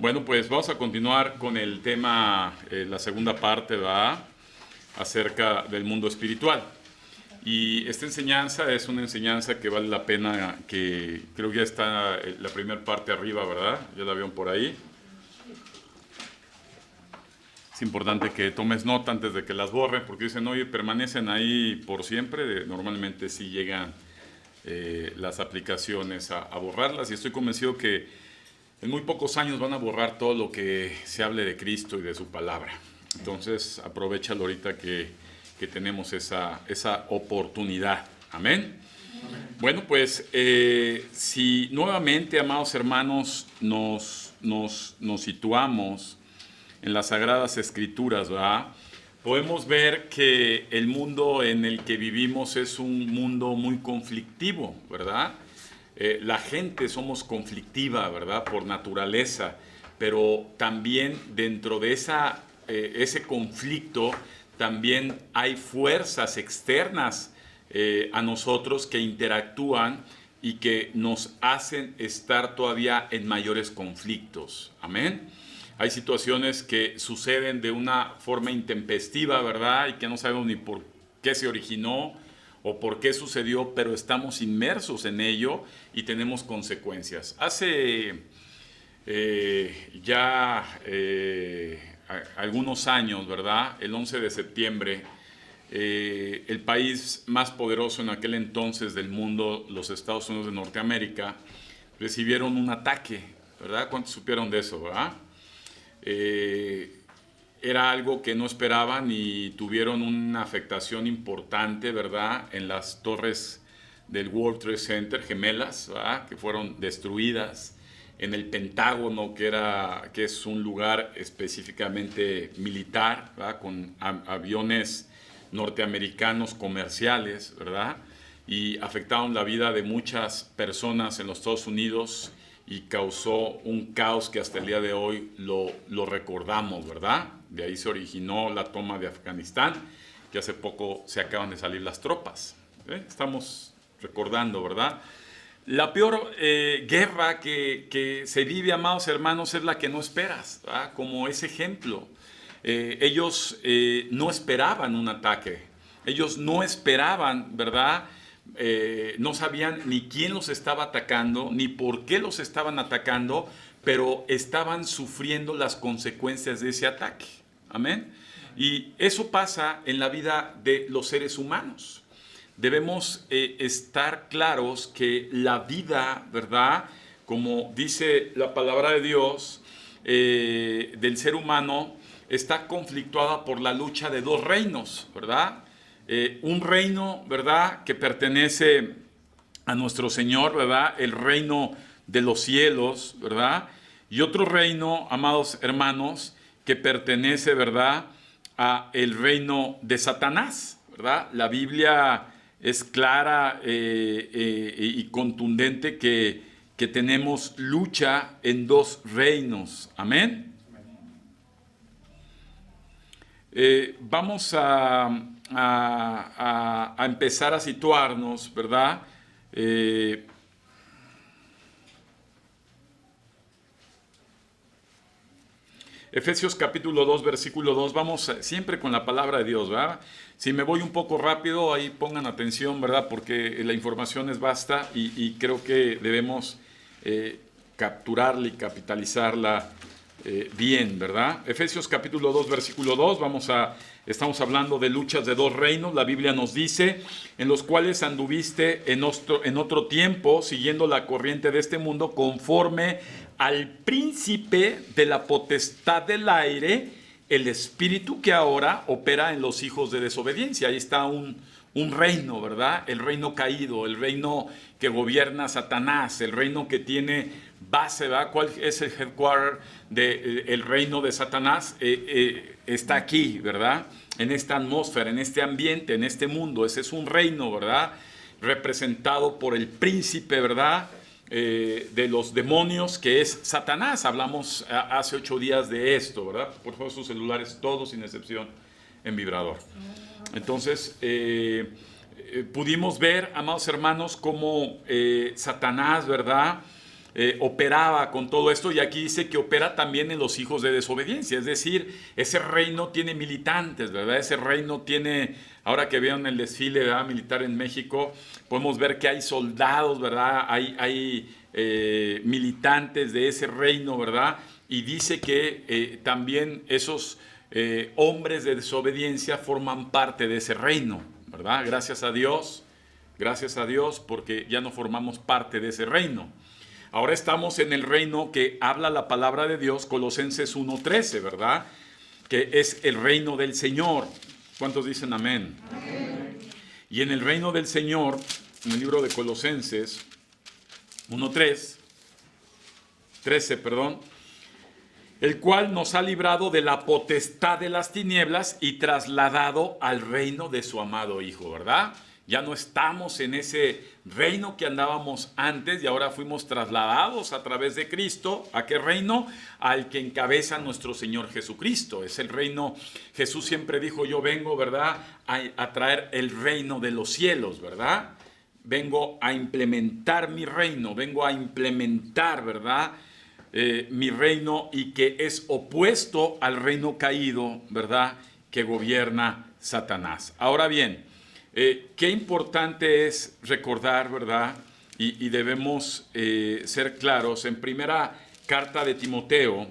Bueno, pues vamos a continuar con el tema, la segunda parte, ¿va? Acerca del mundo espiritual. Y esta enseñanza es una enseñanza que vale la pena, que creo que ya está la primera parte arriba, ¿verdad? Ya la vieron por ahí. Es importante que tomes nota antes de que las borren, porque dicen, oye, permanecen ahí por siempre. Normalmente sí llegan las aplicaciones a borrarlas, y estoy convencido que en muy pocos años van a borrar todo lo que se hable de Cristo y de su palabra. Entonces, aprovéchalo ahorita que tenemos esa oportunidad. Amén. Bueno, pues si nuevamente, amados hermanos, nos situamos en las Sagradas Escrituras, ¿verdad? Podemos ver que el mundo en el que vivimos es un mundo muy conflictivo, ¿verdad? La gente somos conflictiva, ¿verdad? Por naturaleza, pero también dentro de ese conflicto también hay fuerzas externas a nosotros que interactúan y que nos hacen estar todavía en mayores conflictos. Amén. Hay situaciones que suceden de una forma intempestiva, ¿verdad? Y que no sabemos ni por qué se originó o por qué sucedió, pero estamos inmersos en ello y tenemos consecuencias. Hace algunos años, ¿verdad? El 11 de septiembre, el país más poderoso en aquel entonces del mundo, los Estados Unidos de Norteamérica, recibieron un ataque, ¿verdad? ¿Cuántos supieron de eso, verdad? Era algo que no esperaban y tuvieron una afectación importante, ¿verdad? En las torres del World Trade Center, gemelas, ¿verdad? Que fueron destruidas. En el Pentágono, que es un lugar específicamente militar, ¿verdad? Con aviones norteamericanos comerciales, ¿verdad? Y afectaron la vida de muchas personas en los Estados Unidos y causó un caos que hasta el día de hoy lo recordamos, ¿verdad? De ahí se originó la toma de Afganistán, que hace poco se acaban de salir las tropas. Estamos recordando, ¿verdad? La peor guerra que se vive, amados hermanos, es la que no esperas, ¿verdad? Como ese ejemplo. Ellos no esperaban un ataque. Ellos no esperaban, ¿verdad? No sabían ni quién los estaba atacando, ni por qué los estaban atacando, pero estaban sufriendo las consecuencias de ese ataque. Amén. Y eso pasa en la vida de los seres humanos. Debemos estar claros que la vida, ¿verdad? Como dice la palabra de Dios, del ser humano, está conflictuada por la lucha de dos reinos, ¿verdad? Un reino, ¿verdad?, que pertenece a nuestro Señor, ¿verdad?, el reino de los cielos, ¿verdad?, y otro reino, amados hermanos, que pertenece, ¿verdad?, a el reino de Satanás, ¿verdad? La Biblia es clara y contundente que tenemos lucha en dos reinos. Amén. Vamos a empezar a situarnos, ¿verdad? Efesios capítulo 2, versículo 2, vamos siempre con la palabra de Dios, ¿verdad? Si me voy un poco rápido, ahí pongan atención, ¿verdad? Porque la información es vasta y creo que debemos capturarla y capitalizarla bien, ¿verdad? Efesios capítulo 2, versículo 2, estamos hablando de luchas de dos reinos. La Biblia nos dice, en los cuales anduviste en otro tiempo, siguiendo la corriente de este mundo, conforme al príncipe de la potestad del aire, el espíritu que ahora opera en los hijos de desobediencia. Ahí está un reino, ¿verdad? El reino caído, el reino que gobierna Satanás, el reino que tiene base, ¿verdad? ¿Cuál es el headquarter del reino de Satanás? Está aquí, ¿verdad? En esta atmósfera, en este ambiente, en este mundo. Ese es un reino, ¿verdad? Representado por el príncipe, ¿verdad?, de los demonios, que es Satanás. Hablamos hace 8 días de esto, ¿verdad? Por favor, sus celulares, todos sin excepción, en vibrador. Entonces, pudimos ver, amados hermanos, cómo Satanás, ¿verdad?, operaba con todo esto, y aquí dice que opera también en los hijos de desobediencia, es decir, ese reino tiene militantes, ¿verdad? Ese reino tiene, ahora que vieron el desfile, ¿verdad?, militar en México, podemos ver que hay soldados, ¿verdad? Hay militantes de ese reino, ¿verdad? Y dice que también esos hombres de desobediencia forman parte de ese reino, ¿verdad? Gracias a Dios, porque ya no formamos parte de ese reino. Ahora estamos en el reino que habla la palabra de Dios, Colosenses 1:13, ¿verdad? Que es el reino del Señor. ¿Cuántos dicen amén? Amén. Y en el reino del Señor, en el libro de Colosenses 1:13, el cual nos ha librado de la potestad de las tinieblas y trasladado al reino de su amado Hijo, ¿verdad? Ya no estamos en ese reino que andábamos antes y ahora fuimos trasladados a través de Cristo. ¿A qué reino? Al que encabeza nuestro Señor Jesucristo. Es el reino, Jesús siempre dijo, yo vengo, ¿verdad?, a traer el reino de los cielos, ¿verdad? Vengo a implementar mi reino, vengo a implementar, ¿verdad?, mi reino, y que es opuesto al reino caído, ¿verdad?, que gobierna Satanás. Ahora bien, qué importante es recordar, ¿verdad?, y debemos ser claros. En primera carta de Timoteo,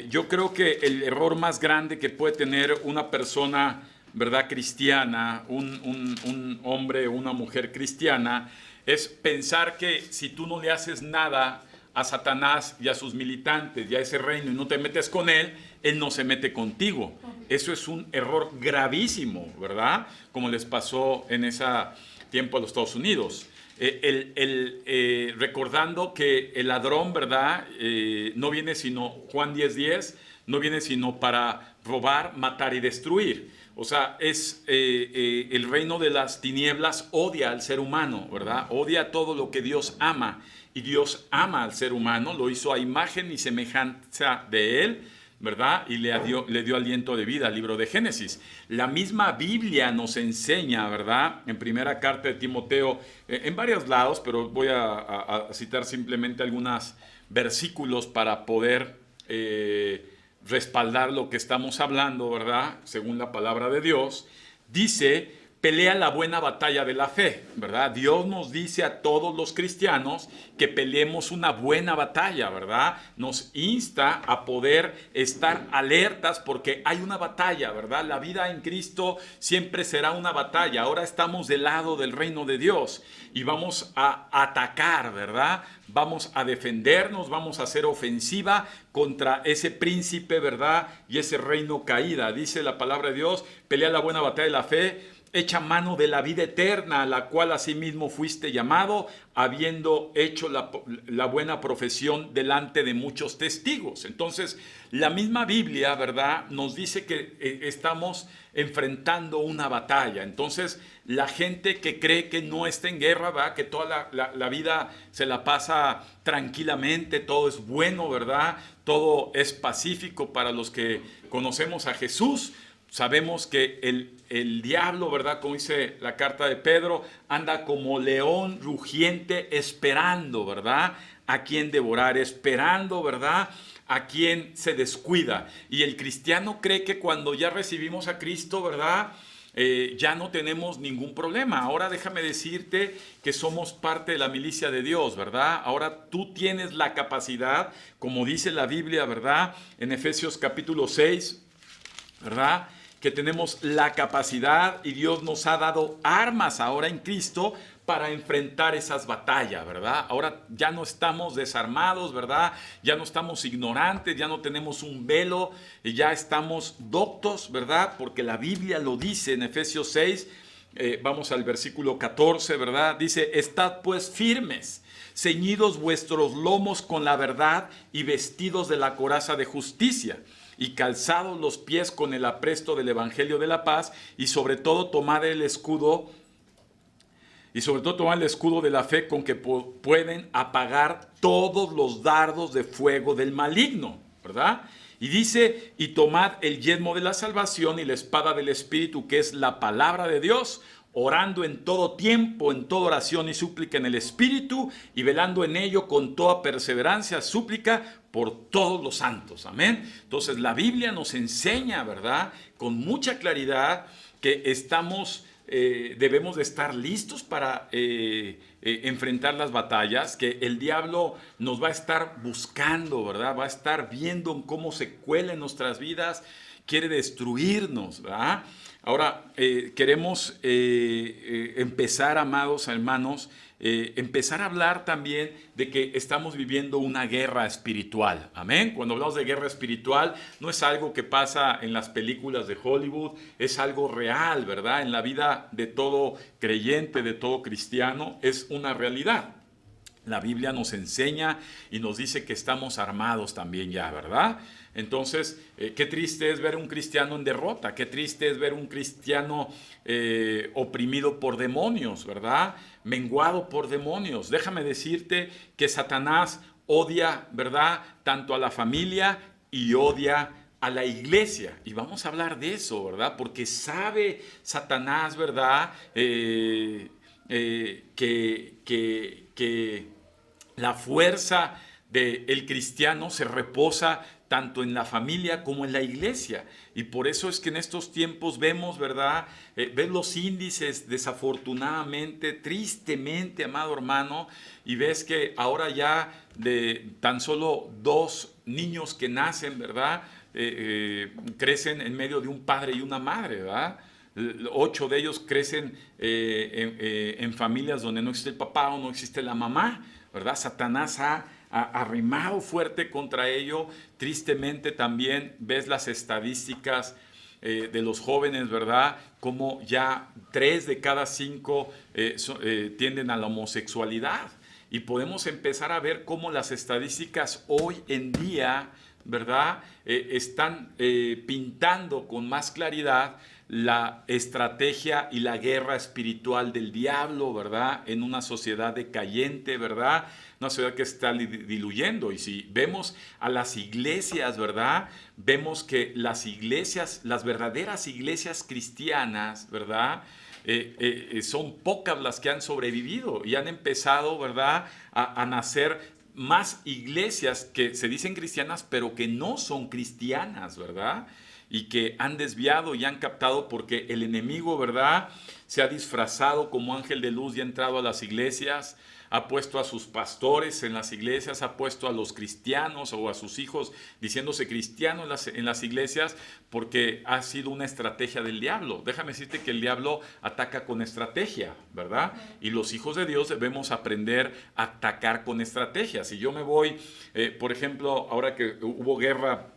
yo creo que el error más grande que puede tener una persona, ¿verdad?, cristiana, un hombre o una mujer cristiana, es pensar que si tú no le haces nada a Satanás y a sus militantes y a ese reino y no te metes con él, él no se mete contigo. Eso es un error gravísimo, ¿verdad? Como les pasó en ese tiempo a los Estados Unidos. Recordando que el ladrón, ¿verdad?, no viene sino, Juan 10:10, no viene sino para robar, matar y destruir. O sea, el reino de las tinieblas odia al ser humano, ¿verdad? Odia todo lo que Dios ama. Y Dios ama al ser humano, lo hizo a imagen y semejanza de él, ¿verdad? Y le dio aliento de vida al libro de Génesis. La misma Biblia nos enseña, ¿verdad?, en primera carta de Timoteo, en varios lados, pero voy a citar simplemente algunos versículos para poder respaldar lo que estamos hablando, ¿verdad?, según la palabra de Dios. Dice, pelea la buena batalla de la fe, ¿verdad? Dios nos dice a todos los cristianos que peleemos una buena batalla, ¿verdad? Nos insta a poder estar alertas porque hay una batalla, ¿verdad? La vida en Cristo siempre será una batalla. Ahora estamos del lado del reino de Dios y vamos a atacar, ¿verdad? Vamos a defendernos, vamos a hacer ofensiva contra ese príncipe, ¿verdad?, y ese reino caída. Dice la palabra de Dios, pelea la buena batalla de la fe, echa mano de la vida eterna, a la cual asimismo fuiste llamado, habiendo hecho la buena profesión delante de muchos testigos. Entonces, la misma Biblia, ¿verdad?, nos dice que estamos enfrentando una batalla. Entonces, la gente que cree que no está en guerra, ¿verdad?, que toda la vida se la pasa tranquilamente, todo es bueno, ¿verdad?, todo es pacífico para los que conocemos a Jesús. Sabemos que el diablo, ¿verdad?, como dice la carta de Pedro, anda como león rugiente esperando, ¿verdad?, a quien devorar, esperando, ¿verdad?, a quien se descuida. Y el cristiano cree que cuando ya recibimos a Cristo, ¿verdad?, ya no tenemos ningún problema. Ahora déjame decirte que somos parte de la milicia de Dios, ¿verdad? Ahora tú tienes la capacidad, como dice la Biblia, ¿verdad?, en Efesios capítulo 6, ¿verdad?, que tenemos la capacidad y Dios nos ha dado armas ahora en Cristo para enfrentar esas batallas, ¿verdad? Ahora ya no estamos desarmados, ¿verdad? Ya no estamos ignorantes, ya no tenemos un velo, ya estamos doctos, ¿verdad? Porque la Biblia lo dice en Efesios 6, vamos al versículo 14, ¿verdad? Dice, estad pues firmes, ceñidos vuestros lomos con la verdad y vestidos de la coraza de justicia, y calzados los pies con el apresto del evangelio de la paz, y sobre todo tomad el escudo de la fe, con que pueden apagar todos los dardos de fuego del maligno, ¿verdad? Y dice, y tomad el yelmo de la salvación y la espada del Espíritu, que es la palabra de Dios, orando en todo tiempo, en toda oración y súplica en el Espíritu, y velando en ello con toda perseverancia, súplica por todos los santos. Amén. Entonces la Biblia nos enseña, ¿verdad?, con mucha claridad que debemos de estar listos para enfrentar las batallas, que el diablo nos va a estar buscando, ¿verdad? Va a estar viendo cómo se cuela en nuestras vidas, quiere destruirnos, ¿verdad? Ahora, queremos empezar, amados hermanos, empezar a hablar también de que estamos viviendo una guerra espiritual. Amén. Cuando hablamos de guerra espiritual, no es algo que pasa en las películas de Hollywood, es algo real, ¿verdad? En la vida de todo creyente, de todo cristiano, es una realidad. La Biblia nos enseña y nos dice que estamos armados también ya, ¿verdad? Entonces, qué triste es ver un cristiano en derrota, qué triste es ver un cristiano oprimido por demonios, ¿verdad? Menguado por demonios. Déjame decirte que Satanás odia, ¿verdad?, tanto a la familia y odia a la iglesia. Y vamos a hablar de eso, ¿verdad? Porque sabe Satanás, ¿verdad?, que la fuerza del cristiano se reposa tanto en la familia como en la iglesia. Y por eso es que en estos tiempos vemos, ¿verdad? Ves los índices, desafortunadamente, tristemente, amado hermano, y ves que ahora ya de tan solo 2 niños que nacen, ¿verdad?, crecen en medio de un padre y una madre, ¿verdad? 8 de ellos crecen en familias donde no existe el papá o no existe la mamá, ¿verdad? Satanás ha arrimado fuerte contra ello. Tristemente también ves las estadísticas de los jóvenes, ¿verdad? Como ya 3 de cada 5 tienden a la homosexualidad. Y podemos empezar a ver cómo las estadísticas hoy en día, ¿verdad?, están pintando con más claridad la estrategia y la guerra espiritual del diablo, ¿verdad?, en una sociedad decayente, ¿verdad?, una sociedad que está diluyendo. Y si vemos a las iglesias, ¿verdad?, vemos que las iglesias, las verdaderas iglesias cristianas, ¿verdad?, son pocas las que han sobrevivido y han empezado, ¿verdad?, a nacer más iglesias que se dicen cristianas, pero que no son cristianas, ¿verdad?, y que han desviado y han captado porque el enemigo, ¿verdad?, se ha disfrazado como ángel de luz y ha entrado a las iglesias, ha puesto a sus pastores en las iglesias, ha puesto a los cristianos o a sus hijos diciéndose cristianos en las iglesias, porque ha sido una estrategia del diablo. Déjame decirte que el diablo ataca con estrategia, ¿verdad? Y los hijos de Dios debemos aprender a atacar con estrategias. Si yo me voy, por ejemplo, ahora que hubo guerra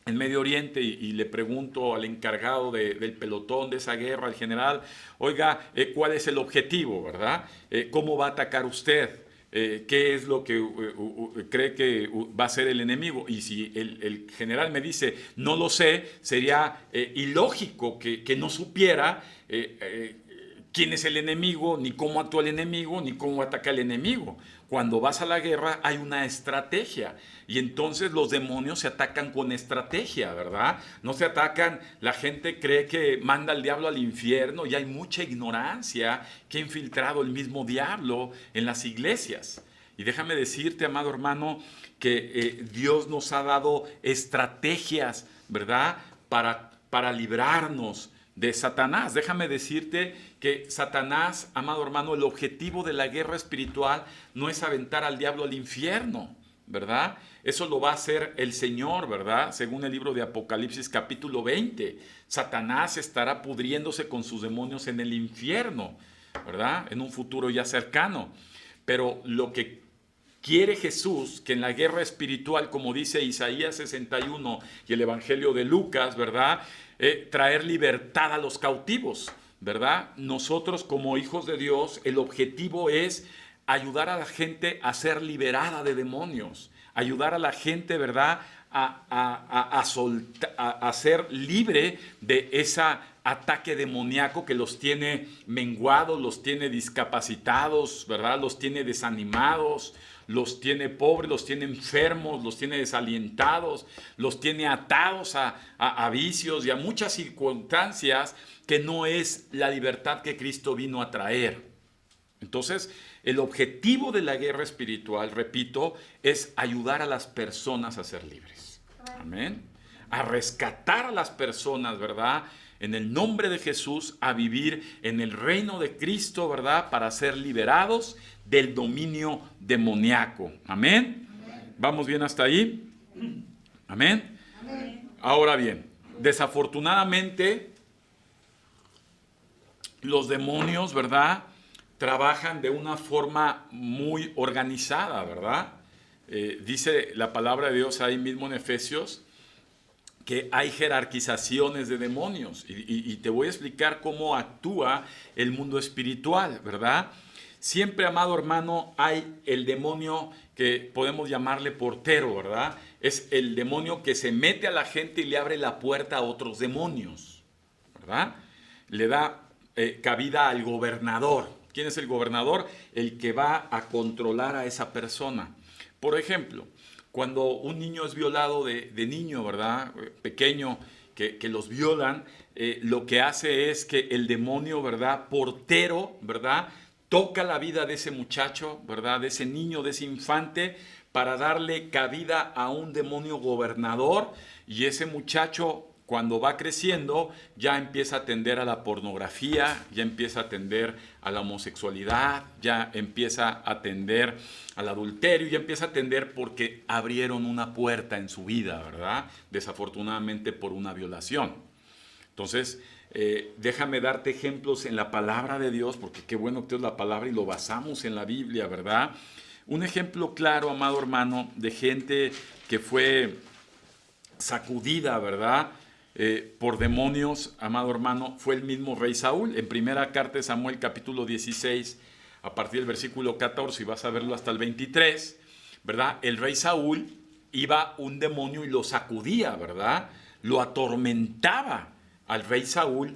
en Medio Oriente y le pregunto al encargado del pelotón de esa guerra, al general, oiga, ¿cuál es el objetivo, verdad? ¿Cómo va a atacar usted? ¿Qué es lo que cree que va a ser el enemigo? Y si el general me dice, no lo sé, sería ilógico que no supiera quién es el enemigo, ni cómo actúa el enemigo, ni cómo ataca el enemigo. Cuando vas a la guerra hay una estrategia y entonces los demonios se atacan con estrategia, ¿verdad? No se atacan, la gente cree que manda al diablo al infierno y hay mucha ignorancia que ha infiltrado el mismo diablo en las iglesias. Y déjame decirte, amado hermano, que Dios nos ha dado estrategias, ¿verdad?, para librarnos de Satanás. Déjame decirte que Satanás, amado hermano, el objetivo de la guerra espiritual no es aventar al diablo al infierno, ¿verdad? Eso lo va a hacer el Señor, ¿verdad? Según el libro de Apocalipsis capítulo 20. Satanás estará pudriéndose con sus demonios en el infierno, ¿verdad?, en un futuro ya cercano. Pero lo que quiere Jesús, que en la guerra espiritual, como dice Isaías 61 y el Evangelio de Lucas, ¿verdad?, traer libertad a los cautivos, ¿verdad? Nosotros como hijos de Dios, el objetivo es ayudar a la gente a ser liberada de demonios, ayudar a la gente, ¿verdad?, a ser libre de ese ataque demoníaco que los tiene menguados, los tiene discapacitados, ¿verdad?, los tiene desanimados, los tiene pobres, los tiene enfermos, los tiene desalientados, los tiene atados a vicios y a muchas circunstancias que no es la libertad que Cristo vino a traer. Entonces, el objetivo de la guerra espiritual, repito, es ayudar a las personas a ser libres. Amén. A rescatar a las personas, ¿verdad? En el nombre de Jesús, a vivir en el reino de Cristo, ¿verdad? Para ser liberados del dominio demoníaco. Amén. ¿Vamos bien hasta ahí? Amén. Ahora bien, desafortunadamente, los demonios, ¿verdad?, trabajan de una forma muy organizada, ¿verdad? Dice la palabra de Dios ahí mismo en Efesios que hay jerarquizaciones de demonios y te voy a explicar cómo actúa el mundo espiritual, ¿verdad? Siempre, amado hermano, hay el demonio que podemos llamarle portero, ¿verdad? Es el demonio que se mete a la gente y le abre la puerta a otros demonios, ¿verdad? Le da cabida al gobernador. ¿Quién es el gobernador? El que va a controlar a esa persona. Por ejemplo, cuando un niño es violado de niño, ¿verdad? Pequeño, que los violan, lo que hace es que el demonio, ¿verdad? Portero, ¿verdad? Toca la vida de ese muchacho, ¿verdad? De ese niño, de ese infante, para darle cabida a un demonio gobernador, y ese muchacho, cuando va creciendo, ya empieza a tender a la pornografía, ya empieza a tender a la homosexualidad, ya empieza a tender al adulterio, ya empieza a tender porque abrieron una puerta en su vida, ¿verdad? Desafortunadamente por una violación. Entonces, déjame darte ejemplos en la palabra de Dios, porque qué bueno que es la palabra y lo basamos en la Biblia, ¿verdad? Un ejemplo claro, amado hermano, de gente que fue sacudida, ¿verdad?, por demonios, amado hermano, fue el mismo rey Saúl. En primera carta de Samuel, capítulo 16, a partir del versículo 14, y vas a verlo hasta el 23, ¿verdad? El rey Saúl iba un demonio y lo sacudía, ¿verdad? Lo atormentaba al rey Saúl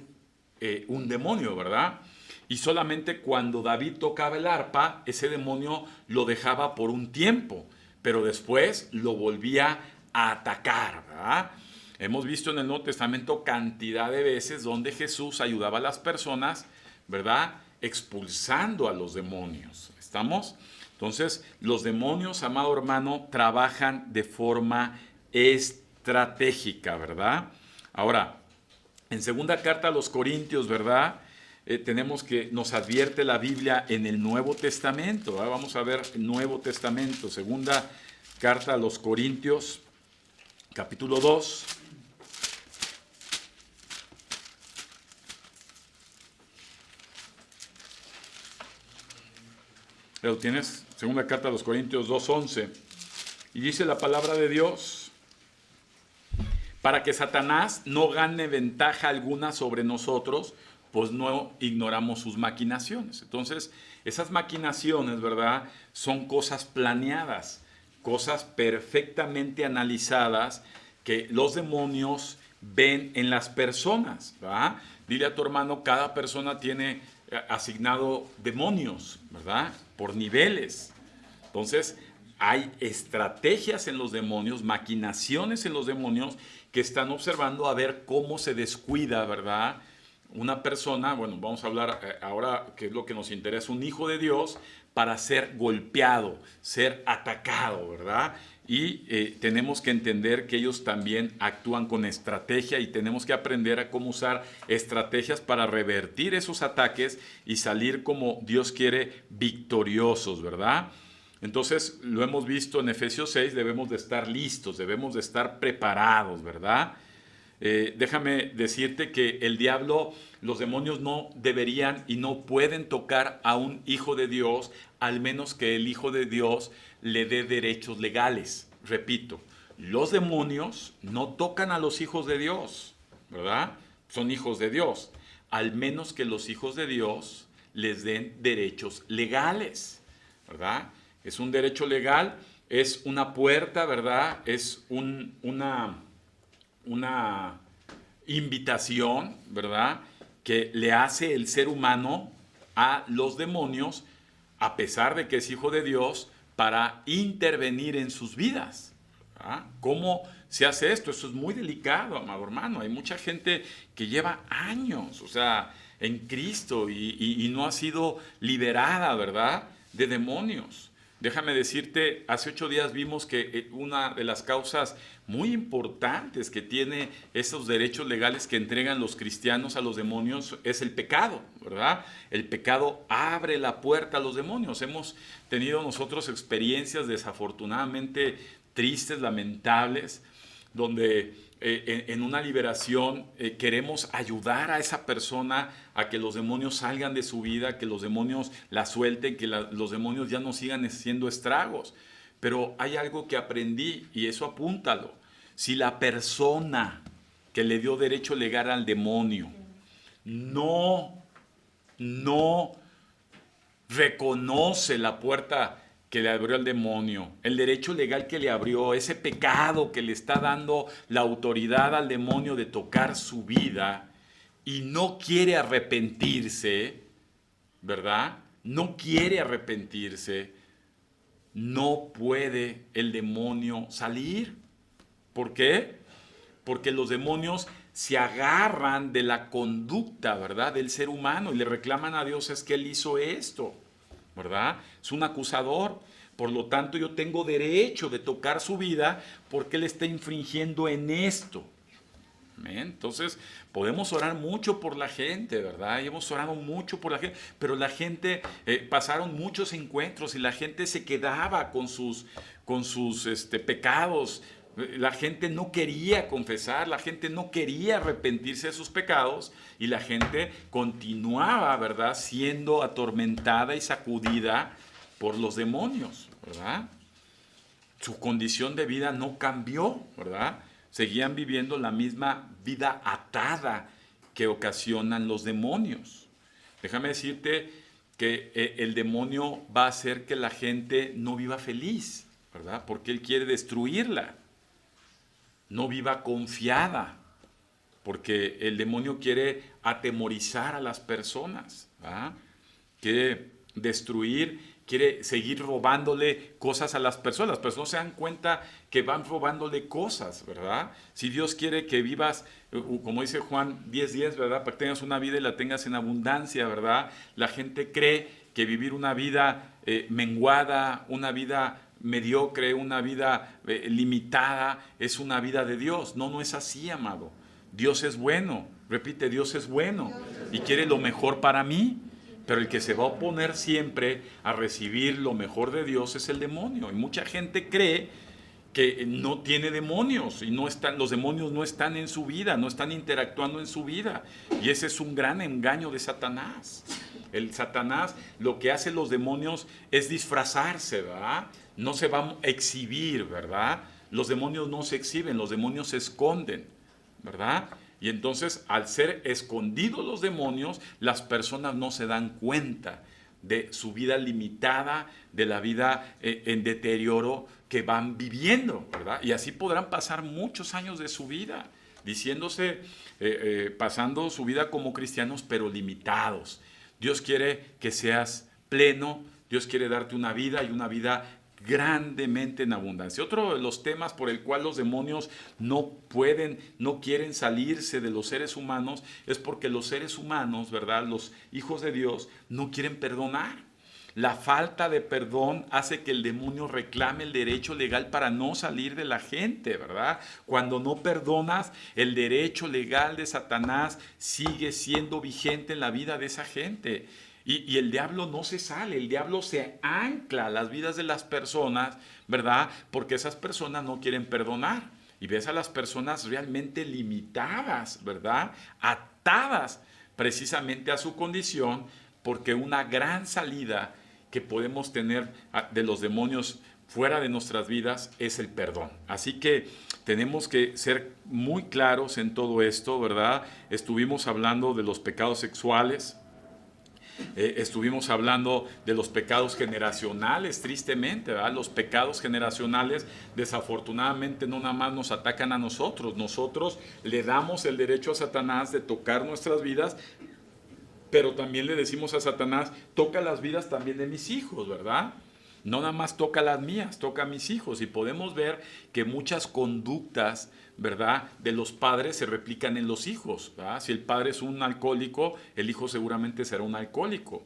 un demonio, ¿verdad? Y solamente cuando David tocaba el arpa, ese demonio lo dejaba por un tiempo, pero después lo volvía a atacar, ¿verdad? Hemos visto en el Nuevo Testamento cantidad de veces donde Jesús ayudaba a las personas, ¿verdad?, expulsando a los demonios. ¿Estamos? Entonces, los demonios, amado hermano, trabajan de forma estratégica, ¿verdad? Ahora, en segunda carta a los Corintios, ¿verdad?, tenemos que nos advierte la Biblia en el Nuevo Testamento, ¿verdad? Vamos a ver el Nuevo Testamento, segunda carta a los Corintios, capítulo 2. Lo tienes, segunda carta a los Corintios 2:11. Y dice la palabra de Dios: para que Satanás no gane ventaja alguna sobre nosotros, pues no ignoramos sus maquinaciones. Entonces, esas maquinaciones, ¿verdad?, son cosas planeadas, cosas perfectamente analizadas que los demonios ven en las personas, ¿verdad? Dile a tu hermano, cada persona tiene asignado demonios, ¿verdad?, por niveles. Entonces, hay estrategias en los demonios, maquinaciones en los demonios que están observando a ver cómo se descuida, ¿verdad?, una persona. Bueno, vamos a hablar ahora, que es lo que nos interesa, un hijo de Dios, para ser golpeado, ser atacado, ¿verdad? Y tenemos que entender que ellos también actúan con estrategia y tenemos que aprender a cómo usar estrategias para revertir esos ataques y salir como Dios quiere, victoriosos, ¿verdad? Entonces, lo hemos visto en Efesios 6, debemos de estar listos, debemos de estar preparados, ¿verdad? Déjame decirte que el diablo, los demonios no deberían y no pueden tocar a un hijo de Dios, al menos que el hijo de Dios le dé derechos legales. Repito, los demonios no tocan a los hijos de Dios, ¿verdad? Son hijos de Dios, al menos que los hijos de Dios les den derechos legales, ¿verdad? Es un derecho legal, es una puerta, ¿verdad? Es una invitación, ¿verdad?, que le hace el ser humano a los demonios, a pesar de que es hijo de Dios, para intervenir en sus vidas. ¿Ah? ¿Cómo se hace esto? Eso es muy delicado, amado hermano. Hay mucha gente que lleva años, o sea, en Cristo y no ha sido liberada, ¿verdad?, de demonios. Déjame decirte, hace 8 días vimos que una de las causas muy importantes que tiene esos derechos legales que entregan los cristianos a los demonios es el pecado, ¿verdad? El pecado abre la puerta a los demonios. Hemos tenido nosotros experiencias desafortunadamente tristes, lamentables, donde en una liberación queremos ayudar a esa persona a que los demonios salgan de su vida, que los demonios la suelten, que los demonios ya no sigan haciendo estragos. Pero hay algo que aprendí y eso apúntalo. Si la persona que le dio derecho legal al demonio no reconoce la puerta que le abrió el demonio, el derecho legal que le abrió, ese pecado que le está dando la autoridad al demonio de tocar su vida y no quiere arrepentirse, ¿verdad? No quiere arrepentirse, no puede el demonio salir. ¿Por qué? Porque los demonios se agarran de la conducta, ¿verdad?, del ser humano y le reclaman a Dios, es que Él hizo esto, ¿verdad? Es un acusador. Por lo tanto, yo tengo derecho de tocar su vida porque Él está infringiendo en esto. ¿Amén? Entonces, podemos orar mucho por la gente, ¿verdad? Y hemos orado mucho por la gente, pero la gente, pasaron muchos encuentros y la gente se quedaba con sus pecados. La gente no quería confesar, la gente no quería arrepentirse de sus pecados y la gente continuaba, ¿verdad?, siendo atormentada y sacudida por los demonios, ¿verdad? Su condición de vida no cambió, ¿verdad? Seguían viviendo la misma vida atada que ocasionan los demonios. Déjame decirte que el demonio va a hacer que la gente no viva feliz, ¿verdad? Porque él quiere destruirla. No viva confiada, porque el demonio quiere atemorizar a las personas, ¿verdad? Quiere destruir, quiere seguir robándole cosas a las personas. Las personas se dan cuenta que van robándole cosas, ¿verdad? Si Dios quiere que vivas, como dice Juan 10:10, ¿verdad?, para que tengas una vida y la tengas en abundancia, ¿verdad? La gente cree que vivir una vida menguada, una vida mediocre, una vida limitada, es una vida de Dios. No, no es así, amado. Dios es bueno, repite, Dios es bueno y quiere lo mejor para mí, pero el que se va a oponer siempre a recibir lo mejor de Dios es el demonio. Y mucha gente cree que no tiene demonios y los demonios no están en su vida, no están interactuando en su vida. Y ese es un gran engaño de Satanás. El Satanás, lo que hacen los demonios es disfrazarse, ¿verdad? No se van a exhibir, ¿verdad? Los demonios no se exhiben, los demonios se esconden, ¿verdad? Y entonces, al ser escondidos los demonios, las personas no se dan cuenta de su vida limitada, de la vida en deterioro que van viviendo, ¿verdad? Y así podrán pasar muchos años de su vida, pasando su vida como cristianos, pero limitados. Dios quiere que seas pleno, Dios quiere darte una vida y una vida grandemente en abundancia. Otro de los temas por el cual los demonios no quieren salirse de los seres humanos es porque los seres humanos, ¿verdad?, los hijos de Dios, no quieren perdonar. La falta de perdón hace que el demonio reclame el derecho legal para no salir de la gente, ¿verdad? Cuando no perdonas, el derecho legal de Satanás sigue siendo vigente en la vida de esa gente. Y el diablo no se sale, el diablo se ancla a las vidas de las personas, ¿verdad? Porque esas personas no quieren perdonar. Y ves a las personas realmente limitadas, ¿verdad? Atadas precisamente a su condición, porque una gran salida que podemos tener de los demonios fuera de nuestras vidas es el perdón. Así que tenemos que ser muy claros en todo esto, ¿verdad? Estuvimos hablando de los pecados sexuales. Estuvimos hablando de los pecados generacionales, tristemente, ¿verdad? Los pecados generacionales desafortunadamente no nada más nos atacan a nosotros. Nosotros le damos el derecho a Satanás de tocar nuestras vidas, pero también le decimos a Satanás, toca las vidas también de mis hijos, ¿verdad? no nada más toca las mías, toca a mis hijos. Y podemos ver que muchas conductas, ¿verdad?, de los padres se replican en los hijos, ¿verdad? Si el padre es un alcohólico, el hijo seguramente será un alcohólico.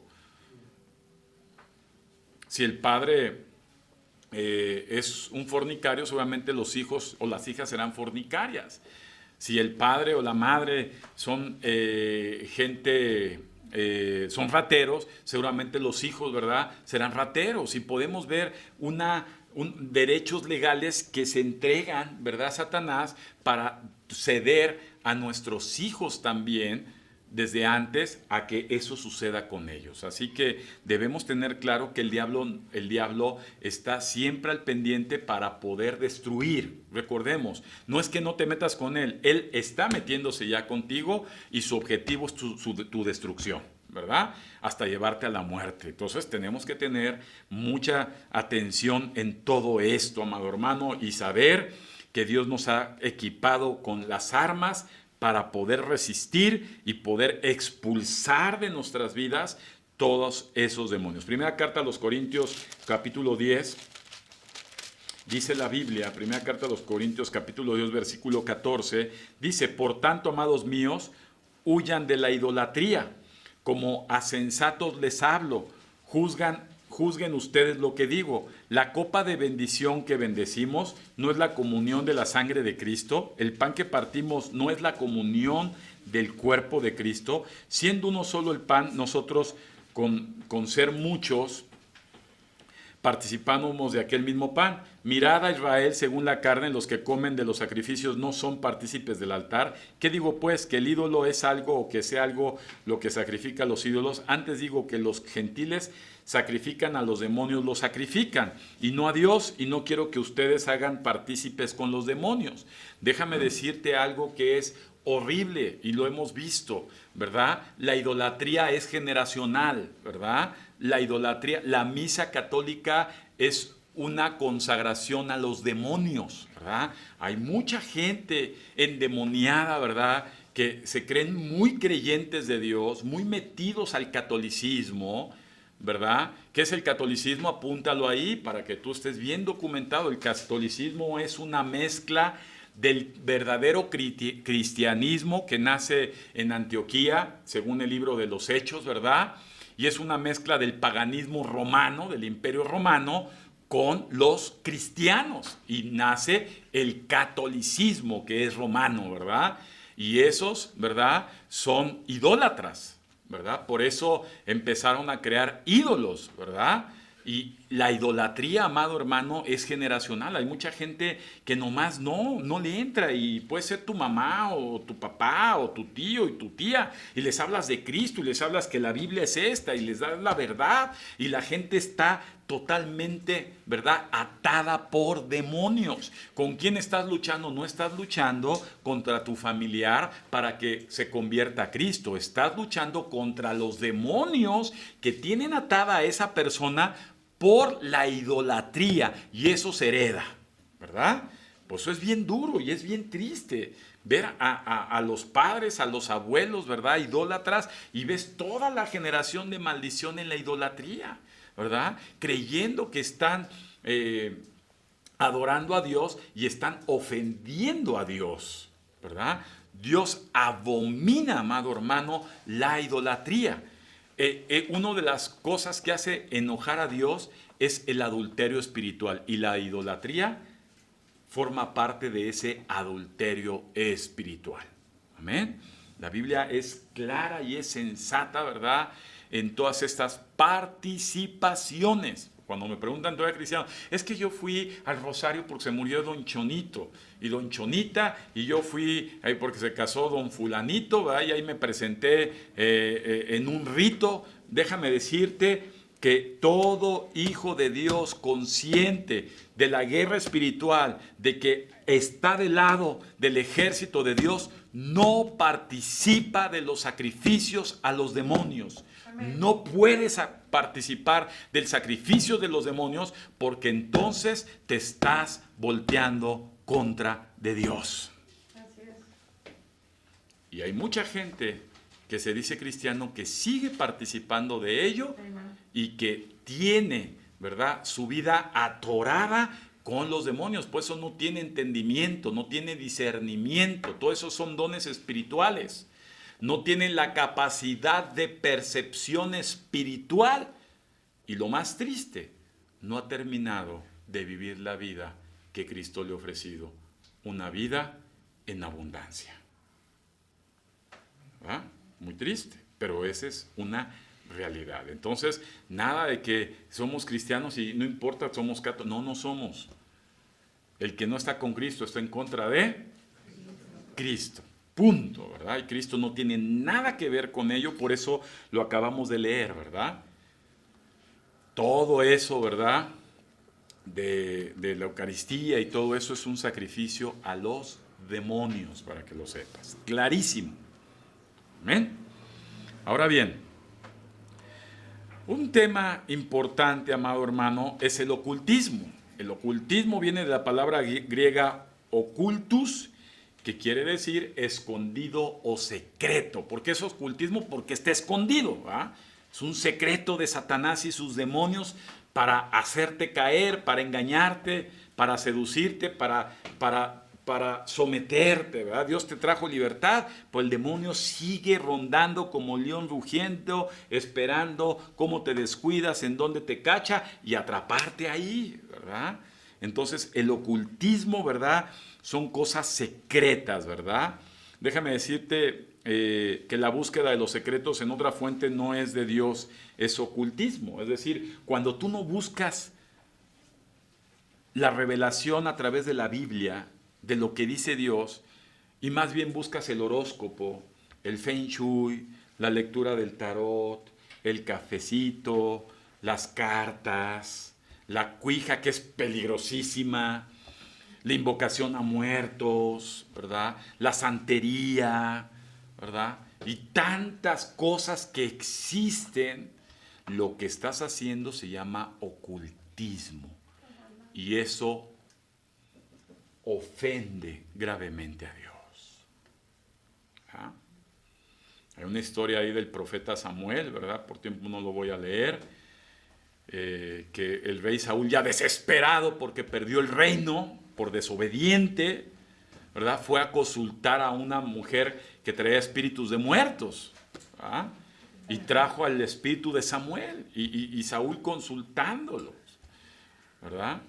Si el padre es un fornicario, seguramente los hijos o las hijas serán fornicarias. Si el padre o la madre son son rateros, seguramente los hijos, ¿verdad?, serán rateros. Y podemos ver derechos legales que se entregan, ¿verdad?, a Satanás para ceder a nuestros hijos también, desde antes a que eso suceda con ellos. Así que debemos tener claro que el diablo está siempre al pendiente para poder destruir. Recordemos, no es que no te metas con él está metiéndose ya contigo y su objetivo es tu destrucción, ¿verdad? Hasta llevarte a la muerte. Entonces tenemos que tener mucha atención en todo esto, amado hermano, y saber que Dios nos ha equipado con las armas para poder resistir y poder expulsar de nuestras vidas todos esos demonios. Primera carta a los Corintios, capítulo 10, dice la Biblia, primera carta a los Corintios, capítulo 10, versículo 14, dice: por tanto, amados míos, huyan de la idolatría, como a sensatos les hablo, juzguen ustedes lo que digo. La copa de bendición que bendecimos no es la comunión de la sangre de Cristo. El pan que partimos no es la comunión del cuerpo de Cristo. Siendo uno solo el pan, nosotros con ser muchos participamos de aquel mismo pan. Mirad a Israel según la carne, los que comen de los sacrificios no son partícipes del altar. ¿Qué digo pues? ¿Que el ídolo es algo o que sea algo lo que sacrifica a los ídolos? Antes digo que los gentiles sacrifican a los demonios, los sacrifican y no a Dios, y no quiero que ustedes hagan partícipes con los demonios. Déjame decirte algo que es horrible y lo hemos visto, ¿verdad? La idolatría es generacional, ¿verdad? La idolatría, la misa católica es una consagración a los demonios, ¿verdad? Hay mucha gente endemoniada, ¿verdad?, que se creen muy creyentes de Dios, muy metidos al catolicismo, ¿verdad? ¿Qué es el catolicismo? Apúntalo ahí para que tú estés bien documentado. El catolicismo es una mezcla del verdadero cristianismo que nace en Antioquía, según el libro de los Hechos, ¿verdad? Y es una mezcla del paganismo romano, del imperio romano, con los cristianos. Y nace el catolicismo, que es romano, ¿verdad? Y esos, ¿verdad?, son idólatras, ¿verdad? Por eso empezaron a crear ídolos, ¿verdad? Y la idolatría, amado hermano, es generacional. Hay mucha gente que nomás no le entra, y puede ser tu mamá o tu papá o tu tío y tu tía, y les hablas de Cristo y les hablas que la Biblia es esta y les das la verdad, y la gente está totalmente, ¿verdad?, atada por demonios. ¿Con quién estás luchando? No estás luchando contra tu familiar para que se convierta a Cristo. Estás luchando contra los demonios que tienen atada a esa persona por la idolatría, y eso se hereda, ¿verdad? Pues eso es bien duro y es bien triste ver a los padres, a los abuelos, ¿verdad?, idólatras, y ves toda la generación de maldición en la idolatría, ¿verdad?, creyendo que están adorando a Dios y están ofendiendo a Dios, ¿verdad? Dios abomina, amado hermano, la idolatría. Una de las cosas que hace enojar a Dios es el adulterio espiritual, y la idolatría forma parte de ese adulterio espiritual. Amén. La Biblia es clara y es sensata, ¿verdad?, en todas estas participaciones. Cuando me preguntan todavía cristianos, es que yo fui al rosario porque se murió don Chonito y don Chonita, y yo fui ahí porque se casó don fulanito, ¿verdad?, y ahí me presenté en un rito. Déjame decirte que todo hijo de Dios consciente de la guerra espiritual, de que está del lado del ejército de Dios, no participa de los sacrificios a los demonios. Amén. No puedes participar del sacrificio de los demonios, porque entonces te estás volteando contra de Dios. Así es. Y hay mucha gente que se dice cristiano que sigue participando de ello y que tiene ¿verdad? Su vida atorada con los demonios. Por eso no tiene entendimiento, no tiene discernimiento. Todo eso son dones espirituales. No tiene la capacidad de percepción espiritual. Y lo más triste, no ha terminado de vivir la vida que Cristo le ha ofrecido. Una vida en abundancia. ¿Ah? Muy triste, pero esa es una realidad. Entonces, nada de que somos cristianos y no importa, somos católicos. No, no somos. El que no está con Cristo está en contra de Cristo. Punto, ¿verdad? Y Cristo no tiene nada que ver con ello, por eso lo acabamos de leer, ¿verdad? Todo eso, ¿verdad? De la Eucaristía y todo eso es un sacrificio a los demonios, para que lo sepas. Clarísimo. ¿Amén? Ahora bien, un tema importante, amado hermano, es el ocultismo. El ocultismo viene de la palabra griega ocultus, que quiere decir escondido o secreto. ¿Por qué es ocultismo? Porque está escondido, ¿verdad? Es un secreto de Satanás y sus demonios para hacerte caer, para engañarte, para seducirte, para someterte, ¿verdad? Dios te trajo libertad, pues el demonio sigue rondando como león rugiendo, esperando cómo te descuidas, en dónde te cacha y atraparte ahí, ¿verdad? Entonces el ocultismo, ¿verdad? Son cosas secretas, ¿verdad? Déjame decirte que la búsqueda de los secretos en otra fuente no es de Dios, es ocultismo. Es decir, cuando tú no buscas la revelación a través de la Biblia, de lo que dice Dios, y más bien buscas el horóscopo, el feng shui, la lectura del tarot, el cafecito, las cartas, la cuija, que es peligrosísima, la invocación a muertos, ¿verdad? La santería, ¿verdad? Y tantas cosas que existen, lo que estás haciendo se llama ocultismo. Y eso ofende gravemente a Dios. ¿Ah? Hay una historia ahí del profeta Samuel, ¿verdad? Por tiempo no lo voy a leer. Que el rey Saúl, ya desesperado porque perdió el reino, por desobediente, ¿verdad? Fue a consultar a una mujer que traía espíritus de muertos, ¿verdad? Y trajo al espíritu de Samuel y Saúl consultándolos, ¿verdad?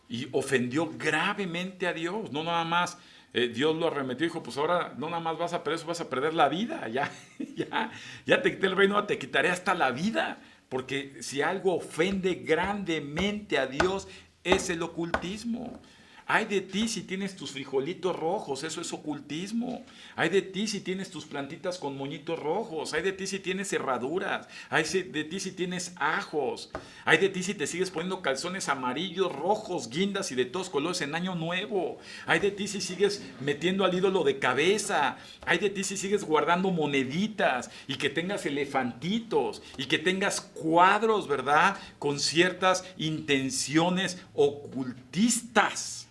Y ofendió gravemente a Dios. No nada más Dios lo arremetió y dijo, pues ahora no nada más vas a perder eso, vas a perder la vida. Ya te quité el reino, te quitaré hasta la vida. Porque si algo ofende grandemente a Dios es el ocultismo. Ay de ti si tienes tus frijolitos rojos, eso es ocultismo. Ay de ti si tienes tus plantitas con moñitos rojos. Ay de ti si tienes cerraduras. Ay de ti si tienes ajos. Ay de ti si te sigues poniendo calzones amarillos, rojos, guindas y de todos colores en Año Nuevo. Ay de ti si sigues metiendo al ídolo de cabeza. Ay de ti si sigues guardando moneditas y que tengas elefantitos y que tengas cuadros, ¿verdad? Con ciertas intenciones ocultistas.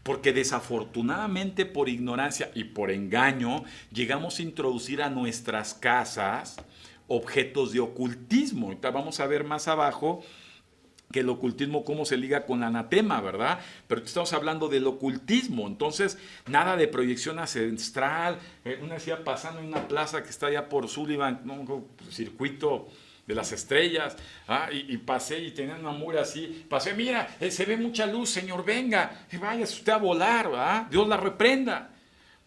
Porque desafortunadamente por ignorancia y por engaño llegamos a introducir a nuestras casas objetos de ocultismo. Ahorita vamos a ver más abajo que el ocultismo cómo se liga con anatema, ¿verdad? Pero estamos hablando del ocultismo. Entonces, nada de proyección ancestral. Una vez iba pasando en una plaza que está allá por Sullivan, ¿no? Circuito de las estrellas, y pasé y tenía una mura así, pasé, mira, se ve mucha luz, señor, venga, vaya usted a volar, ¿verdad? Dios la reprenda,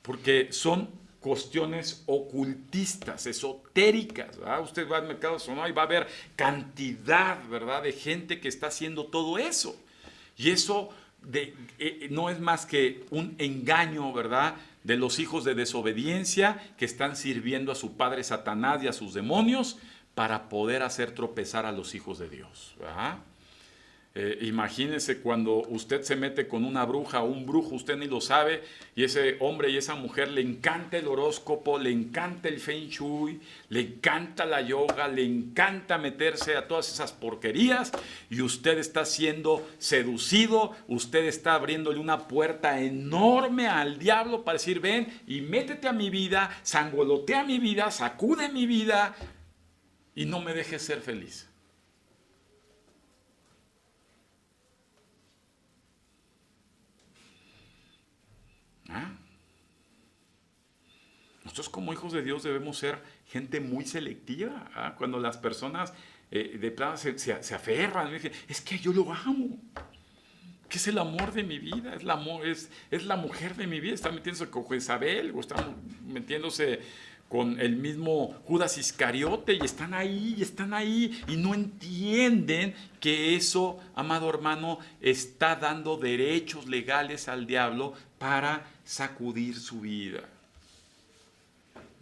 porque son cuestiones ocultistas, esotéricas, ¿verdad? Usted va al mercado sonoro y va a ver cantidad, ¿verdad?, de gente que está haciendo todo eso, y eso no es más que un engaño, ¿verdad?, de los hijos de desobediencia que están sirviendo a su padre Satanás y a sus demonios, para poder hacer tropezar a los hijos de Dios, ¿verdad? Imagínese cuando usted se mete con una bruja o un brujo, usted ni lo sabe, y ese hombre y esa mujer le encanta el horóscopo, le encanta el feng shui, le encanta la yoga, le encanta meterse a todas esas porquerías, y usted está siendo seducido, usted está abriéndole una puerta enorme al diablo para decir, ven y métete a mi vida, sangolotea mi vida, sacude mi vida, y no me dejes ser feliz. ¿Ah? Nosotros como hijos de Dios debemos ser gente muy selectiva. ¿Ah? Cuando las personas de plano se aferran, dicen, es que yo lo amo, que es el amor de mi vida, es la mujer de mi vida, está metiéndose con Jezabel, o está metiéndose con el mismo Judas Iscariote, y están ahí, y no entienden que eso, amado hermano, está dando derechos legales al diablo para sacudir su vida.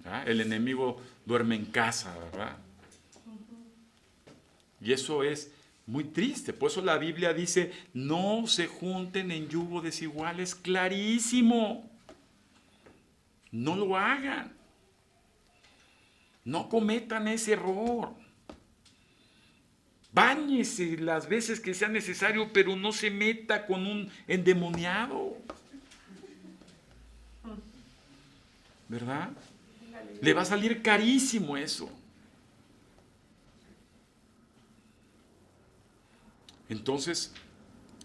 ¿Verdad? El enemigo duerme en casa, ¿verdad? Y eso es muy triste. Por eso la Biblia dice, no se junten en yugo desigual. Es clarísimo. No lo hagan. No cometan ese error. Báñese las veces que sea necesario, pero no se meta con un endemoniado. ¿Verdad? Le va a salir carísimo eso. Entonces,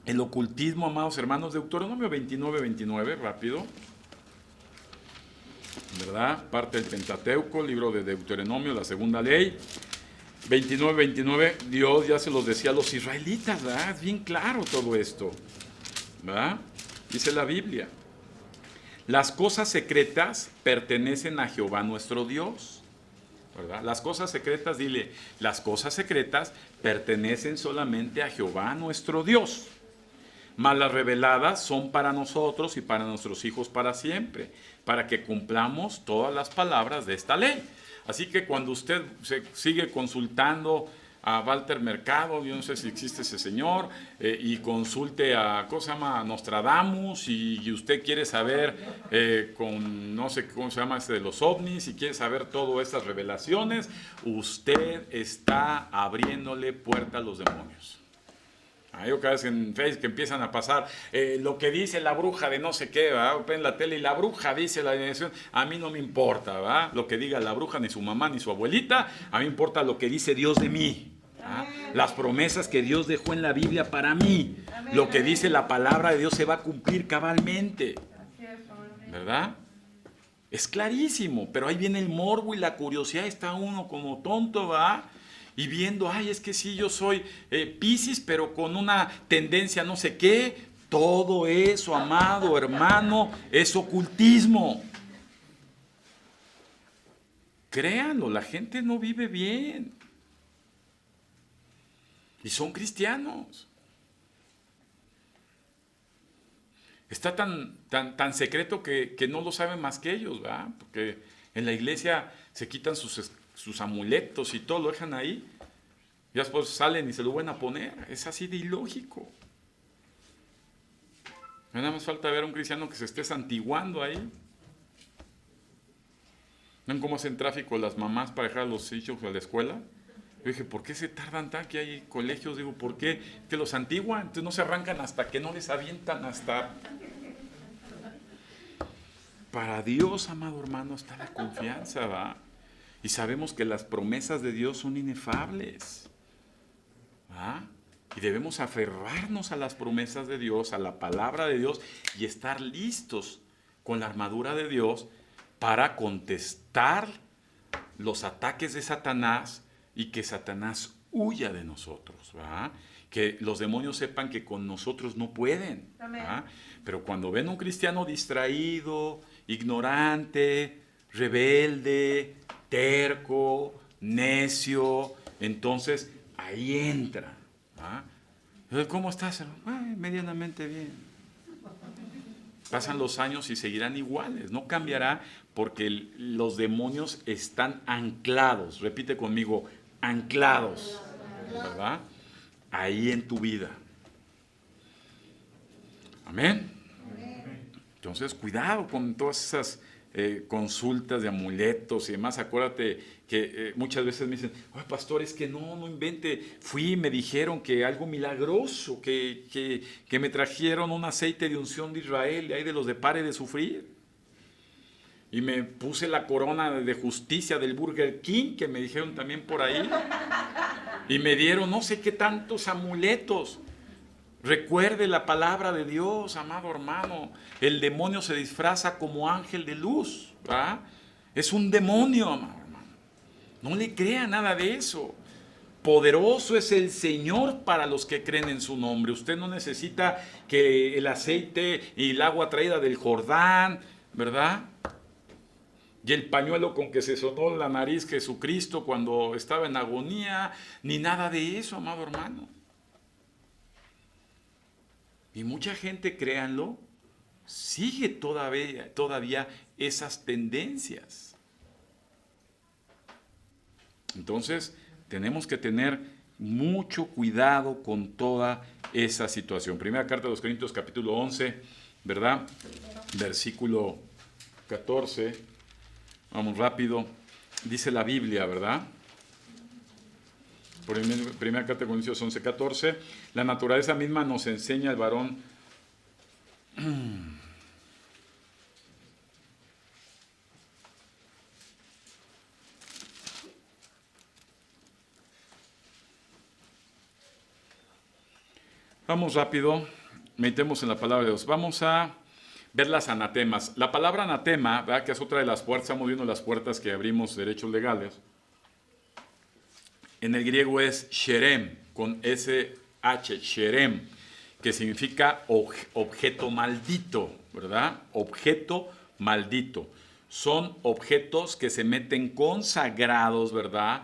el ocultismo, amados hermanos, Deuteronomio 29, rápido, ¿verdad? Parte del Pentateuco, libro de Deuteronomio, la segunda ley. 29, Dios ya se los decía a los israelitas, ¿verdad? Es bien claro todo esto, ¿verdad? Dice la Biblia, las cosas secretas pertenecen a Jehová nuestro Dios. ¿Verdad? Las cosas secretas, dile, las cosas secretas pertenecen solamente a Jehová nuestro Dios, mas las reveladas son para nosotros y para nuestros hijos para siempre, para que cumplamos todas las palabras de esta ley. Así que cuando usted se sigue consultando a Walter Mercado, yo no sé si existe ese señor, y consulte a, ¿cómo se llama?, a Nostradamus, y usted quiere saber con, no sé cómo se llama ese de los ovnis, y quiere saber todas estas revelaciones, usted está abriéndole puerta a los demonios. Hay ocasiones en Facebook que empiezan a pasar lo que dice la bruja de no sé qué, ¿verdad? En la tele, y la bruja dice la dirección. A mí no me importa, ¿verdad? Lo que diga la bruja, ni su mamá, ni su abuelita. A mí me importa lo que dice Dios de mí, ¿verdad? Las promesas que Dios dejó en la Biblia para mí. Lo que dice la palabra de Dios se va a cumplir cabalmente, ¿verdad? Es clarísimo, pero ahí viene el morbo y la curiosidad. Está uno como tonto, ¿verdad? Y viendo, ay, es que sí, yo soy Piscis, pero con una tendencia no sé qué. Todo eso, amado hermano, es ocultismo. Créanlo, la gente no vive bien. Y son cristianos. Está tan secreto que no lo saben más que ellos, ¿verdad? Porque en la iglesia se quitan sus amuletos y todo, lo dejan ahí. Y después salen y se lo van a poner. Es así de ilógico. Nada más falta ver a un cristiano que se esté santiguando ahí. ¿Ven cómo hacen tráfico las mamás para dejar a los hijos a la escuela? Yo dije, ¿por qué se tardan tan? Que hay colegios, digo, ¿por qué? Que los santiguan, entonces no se arrancan hasta que no les avientan hasta... Para Dios, amado hermano, está la confianza, ¿va? Y sabemos que las promesas de Dios son inefables, ¿va? Y debemos aferrarnos a las promesas de Dios, a la palabra de Dios, y estar listos con la armadura de Dios para contestar los ataques de Satanás y que Satanás huya de nosotros, ¿va? Que los demonios sepan que con nosotros no pueden, ¿va? Pero cuando ven a un cristiano distraído, ignorante, rebelde, terco, necio, entonces ahí entra, ¿va? ¿Cómo estás, hermano? Ay, medianamente bien. Pasan los años y seguirán iguales, no cambiará porque los demonios están anclados, repite conmigo, anclados, ¿verdad? Ahí en tu vida. Amén. Entonces, cuidado con todas esas consultas de amuletos y demás. Acuérdate que muchas veces me dicen, oye, pastor, es que no invente. Fui y me dijeron que algo milagroso, que me trajeron un aceite de unción de Israel, y ahí de los de Pare de Sufrir. Y me puse la corona de justicia del Burger King, que me dijeron también por ahí. Y me dieron no sé qué tantos amuletos. Recuerde la palabra de Dios, amado hermano. El demonio se disfraza como ángel de luz, ¿verdad? Es un demonio, amado hermano. No le crea nada de eso. Poderoso es el Señor para los que creen en su nombre. Usted no necesita que el aceite y el agua traída del Jordán, ¿verdad? Y el pañuelo con que se sonó la nariz Jesucristo cuando estaba en agonía, ni nada de eso, amado hermano. Y mucha gente, créanlo, sigue todavía esas tendencias. Entonces, tenemos que tener mucho cuidado con toda esa situación. Primera carta de los Corintios, capítulo 11, ¿verdad? Versículo 14. Vamos rápido. Dice la Biblia, ¿verdad? Primera carta de Corintios 11, 14. La naturaleza misma nos enseña al varón. Vamos rápido, metemos en la palabra de Dios. Vamos a ver las anatemas. La palabra anatema, ¿verdad? Que es otra de las puertas, estamos viendo las puertas que abrimos derechos legales. En el griego es sherem, con SH, sherem, que significa objeto maldito, ¿verdad? Objeto maldito. Son objetos que se meten consagrados, ¿verdad?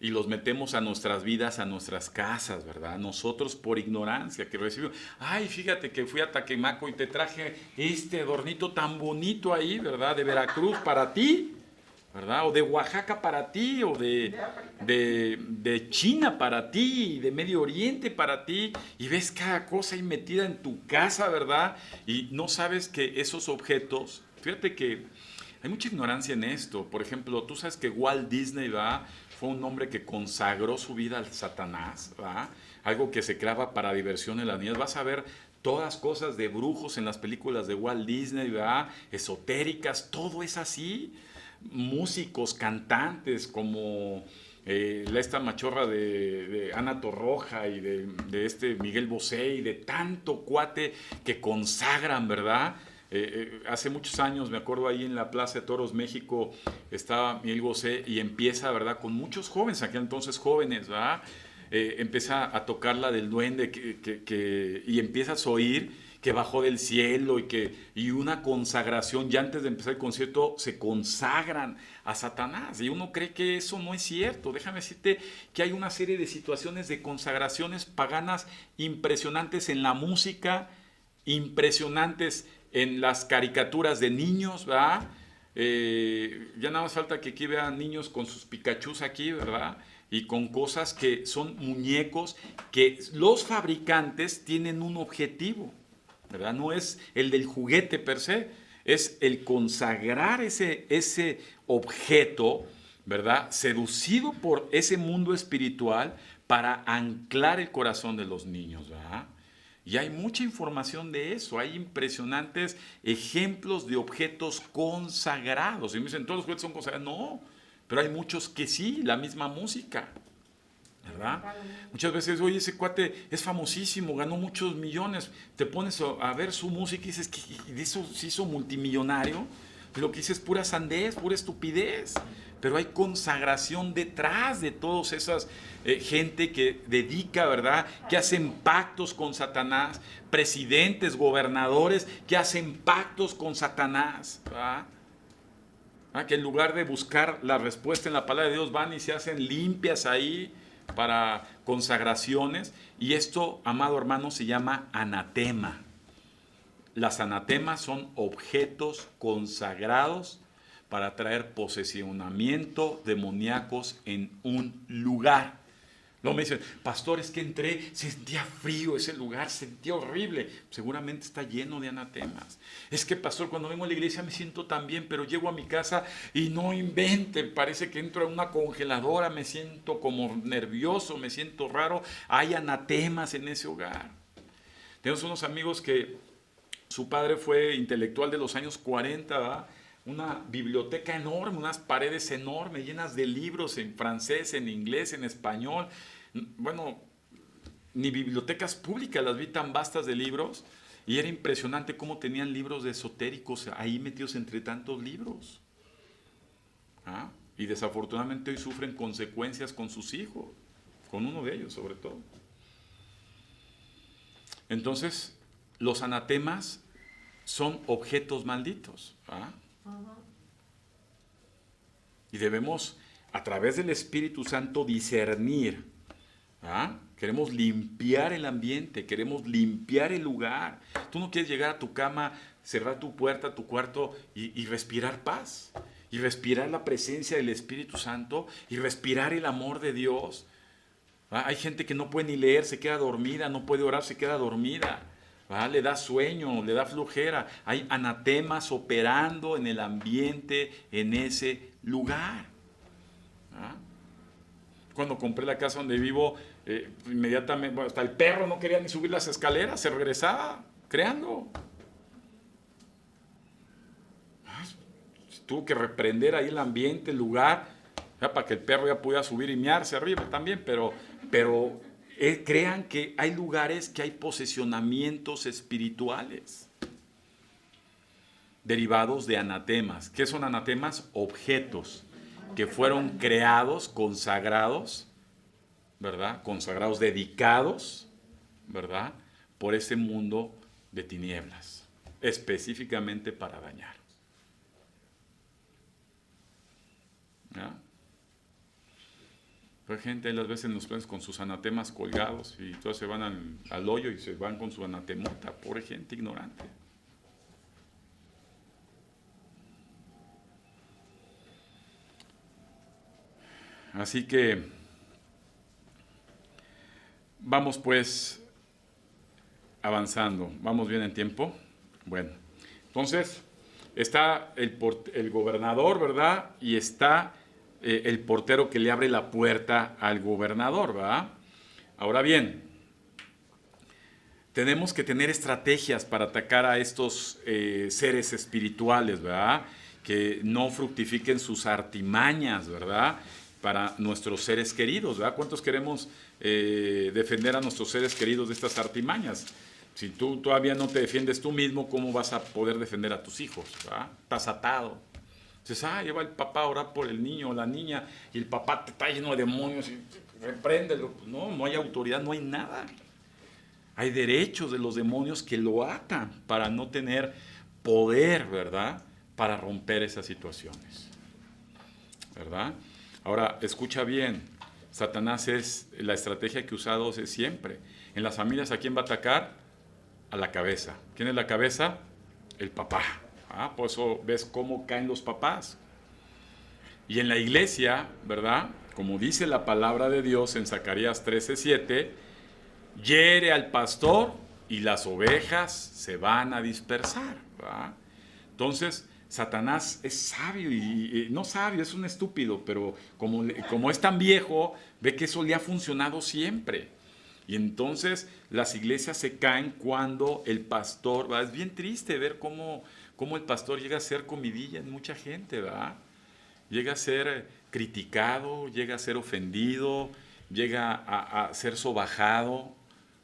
Y los metemos a nuestras vidas, a nuestras casas, ¿verdad? Nosotros por ignorancia que recibimos. Ay, fíjate que fui a Taquemaco y te traje este adornito tan bonito ahí, ¿verdad? De Veracruz para ti, ¿verdad? O de Oaxaca para ti, o de China para ti, de Medio Oriente para ti, y ves cada cosa ahí metida en tu casa, ¿verdad? Y no sabes que esos objetos, fíjate que hay mucha ignorancia en esto. Por ejemplo, tú sabes que Walt Disney, ¿verdad? Fue un hombre que consagró su vida al Satanás, ¿verdad? Algo que se creaba para diversión en las niñas. Vas a ver todas cosas de brujos en las películas de Walt Disney, ¿verdad? Esotéricas, todo es así. Músicos, cantantes como esta machorra de Ana Torroja y de este Miguel Bosé y de tanto cuate que consagran, ¿verdad? Hace muchos años, me acuerdo ahí en la Plaza de Toros, México, estaba Miguel Bosé y empieza, ¿verdad? Con muchos jóvenes, aquel entonces jóvenes, ¿verdad? Empieza a tocar la del duende y empiezas a oír que bajó del cielo y una consagración, ya antes de empezar el concierto se consagran a Satanás y uno cree que eso no es cierto. Déjame decirte que hay una serie de situaciones de consagraciones paganas impresionantes en la música, impresionantes en las caricaturas de niños, ¿verdad? Ya nada más falta que aquí vean niños con sus Pikachus aquí, ¿verdad? Y con cosas que son muñecos que los fabricantes tienen un objetivo, ¿verdad? No es el del juguete per se, es el consagrar ese objeto, ¿verdad? Seducido por ese mundo espiritual para anclar el corazón de los niños, ¿verdad? Y hay mucha información de eso, hay impresionantes ejemplos de objetos consagrados. Y me dicen, ¿todos los objetos son consagrados? No, pero hay muchos que sí, la misma música, ¿verdad? Muchas veces, oye, ese cuate es famosísimo, ganó muchos millones. Te pones a ver su música y dices, ¿qué, de eso se hizo multimillonario? Lo que dices es pura sandez, pura estupidez. Pero hay consagración detrás de todas esas gente que dedica, ¿verdad? Que hacen pactos con Satanás, presidentes, gobernadores que hacen pactos con Satanás, ¿verdad? Que en lugar de buscar la respuesta en la palabra de Dios van y se hacen limpias ahí para consagraciones. Y esto, amado hermano, se llama anatema. Las anatemas son objetos consagrados para traer posesionamiento demoníacos en un lugar. Luego me dicen, pastor, es que entré, sentía frío ese lugar, sentía horrible. Seguramente está lleno de anatemas. Es que, pastor, cuando vengo a la iglesia me siento tan bien, pero llego a mi casa y no invente, parece que entro a una congeladora, me siento como nervioso, me siento raro. Hay anatemas en ese hogar. Tenemos unos amigos que su padre fue intelectual de los años 40, ¿verdad? Una biblioteca enorme, unas paredes enormes, llenas de libros en francés, en inglés, en español. Bueno, ni bibliotecas públicas las vi tan vastas de libros, y era impresionante cómo tenían libros de esotéricos ahí metidos entre tantos libros. ¿Ah? Y desafortunadamente hoy sufren consecuencias con sus hijos, con uno de ellos sobre todo. Entonces, los anatemas son objetos malditos. ¿Ah? Y debemos, a través del Espíritu Santo, discernir. ¿Ah? Queremos limpiar el ambiente, queremos limpiar el lugar. Tú no quieres llegar a tu cama, cerrar tu puerta, tu cuarto y respirar paz. Y respirar la presencia del Espíritu Santo y respirar el amor de Dios. ¿Ah? Hay gente que no puede ni leer, se queda dormida, no puede orar, se queda dormida. ¿Ah? Le da sueño, le da flojera. Hay anatemas operando en el ambiente, en ese lugar. ¿Ah? Cuando compré la casa donde vivo, inmediatamente, bueno, hasta el perro no quería ni subir las escaleras, se regresaba creando. Tuvo que reprender ahí el ambiente, el lugar, ya, para que el perro ya pudiera subir y mearse arriba también, pero crean que hay lugares que hay posesionamientos espirituales derivados de anatemas. ¿Qué son anatemas? Objetos que fueron creados, consagrados, ¿verdad? Consagrados, dedicados, ¿verdad? Por ese mundo de tinieblas, específicamente para dañar. ¿Ya? Hay gente, las veces nos ponen con sus anatemas colgados y todos se van al hoyo y se van con su anatemota. Pobre gente ignorante. Así que vamos pues avanzando. ¿Vamos bien en tiempo? Bueno, entonces está el gobernador, ¿verdad? Y está el portero que le abre la puerta al gobernador, ¿verdad? Ahora bien, tenemos que tener estrategias para atacar a estos seres espirituales, ¿verdad? Que no fructifiquen sus artimañas, ¿verdad? Para nuestros seres queridos, ¿verdad? ¿Cuántos queremos defender a nuestros seres queridos de estas artimañas? Si tú todavía no te defiendes tú mismo, ¿cómo vas a poder defender a tus hijos? ¿Verdad? Estás atado. Dices, lleva el papá a orar por el niño o la niña y el papá te está lleno de demonios y repréndelo. No, no hay autoridad, no hay nada. Hay derechos de los demonios que lo atan para no tener poder, ¿verdad? Para romper esas situaciones, ¿verdad? Ahora, escucha bien, Satanás la estrategia que ha usado es siempre. En las familias, ¿a quién va a atacar? A la cabeza. ¿Quién es la cabeza? El papá. Por eso ves cómo caen los papás. Y en la iglesia, ¿verdad? Como dice la palabra de Dios en Zacarías 13:7, hiere al pastor y las ovejas se van a dispersar, ¿verdad? Entonces, Satanás es sabio y no sabio, es un estúpido, pero como es tan viejo, ve que eso le ha funcionado siempre. Y entonces las iglesias se caen cuando el pastor, ¿verdad? Es bien triste ver cómo el pastor llega a ser comidilla en mucha gente, ¿verdad? Llega a ser criticado, llega a ser ofendido, llega a ser sobajado,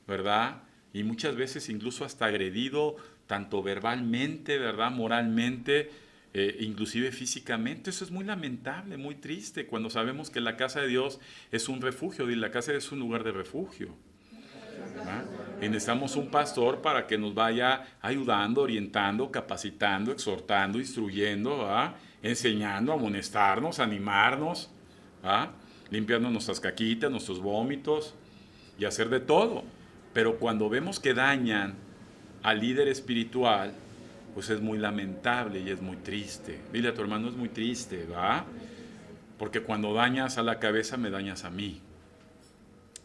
¿verdad? Y muchas veces incluso hasta agredido, tanto verbalmente, ¿verdad? Moralmente, inclusive físicamente. Eso es muy lamentable, muy triste, cuando sabemos que la casa de Dios es un refugio, y la casa es un lugar de refugio. ¿verdad? Y necesitamos un pastor para que nos vaya ayudando, orientando, capacitando, exhortando, instruyendo, ¿verdad? Enseñando, amonestarnos, animarnos, ¿verdad? Limpiando nuestras caquitas, nuestros vómitos y hacer de todo. Pero cuando vemos que dañan al líder espiritual, pues es muy lamentable y es muy triste. Dile a tu hermano, es muy triste, ¿va? Porque cuando dañas a la cabeza, me dañas a mí.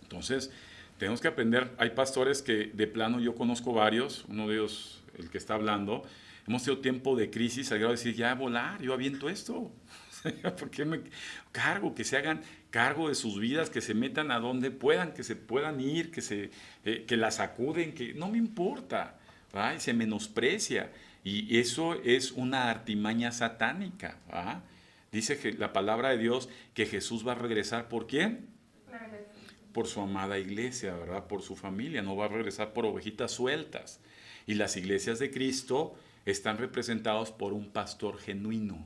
Entonces, tenemos que aprender. Hay pastores que de plano, yo conozco varios, uno de ellos, el que está hablando, hemos tenido tiempo de crisis al grado de decir, ya volar, yo aviento esto. ¿Por qué me cargo? Que se hagan cargo de sus vidas, que se metan a donde puedan, que se puedan ir, que la sacuden, que no me importa, ¿va? Y se menosprecia. Y eso es una artimaña satánica, ¿va? Dice que la palabra de Dios que Jesús va a regresar, ¿por quién? por su amada iglesia, ¿verdad? Por su familia, no va a regresar por ovejitas sueltas. Y las iglesias de Cristo están representadas por un pastor genuino.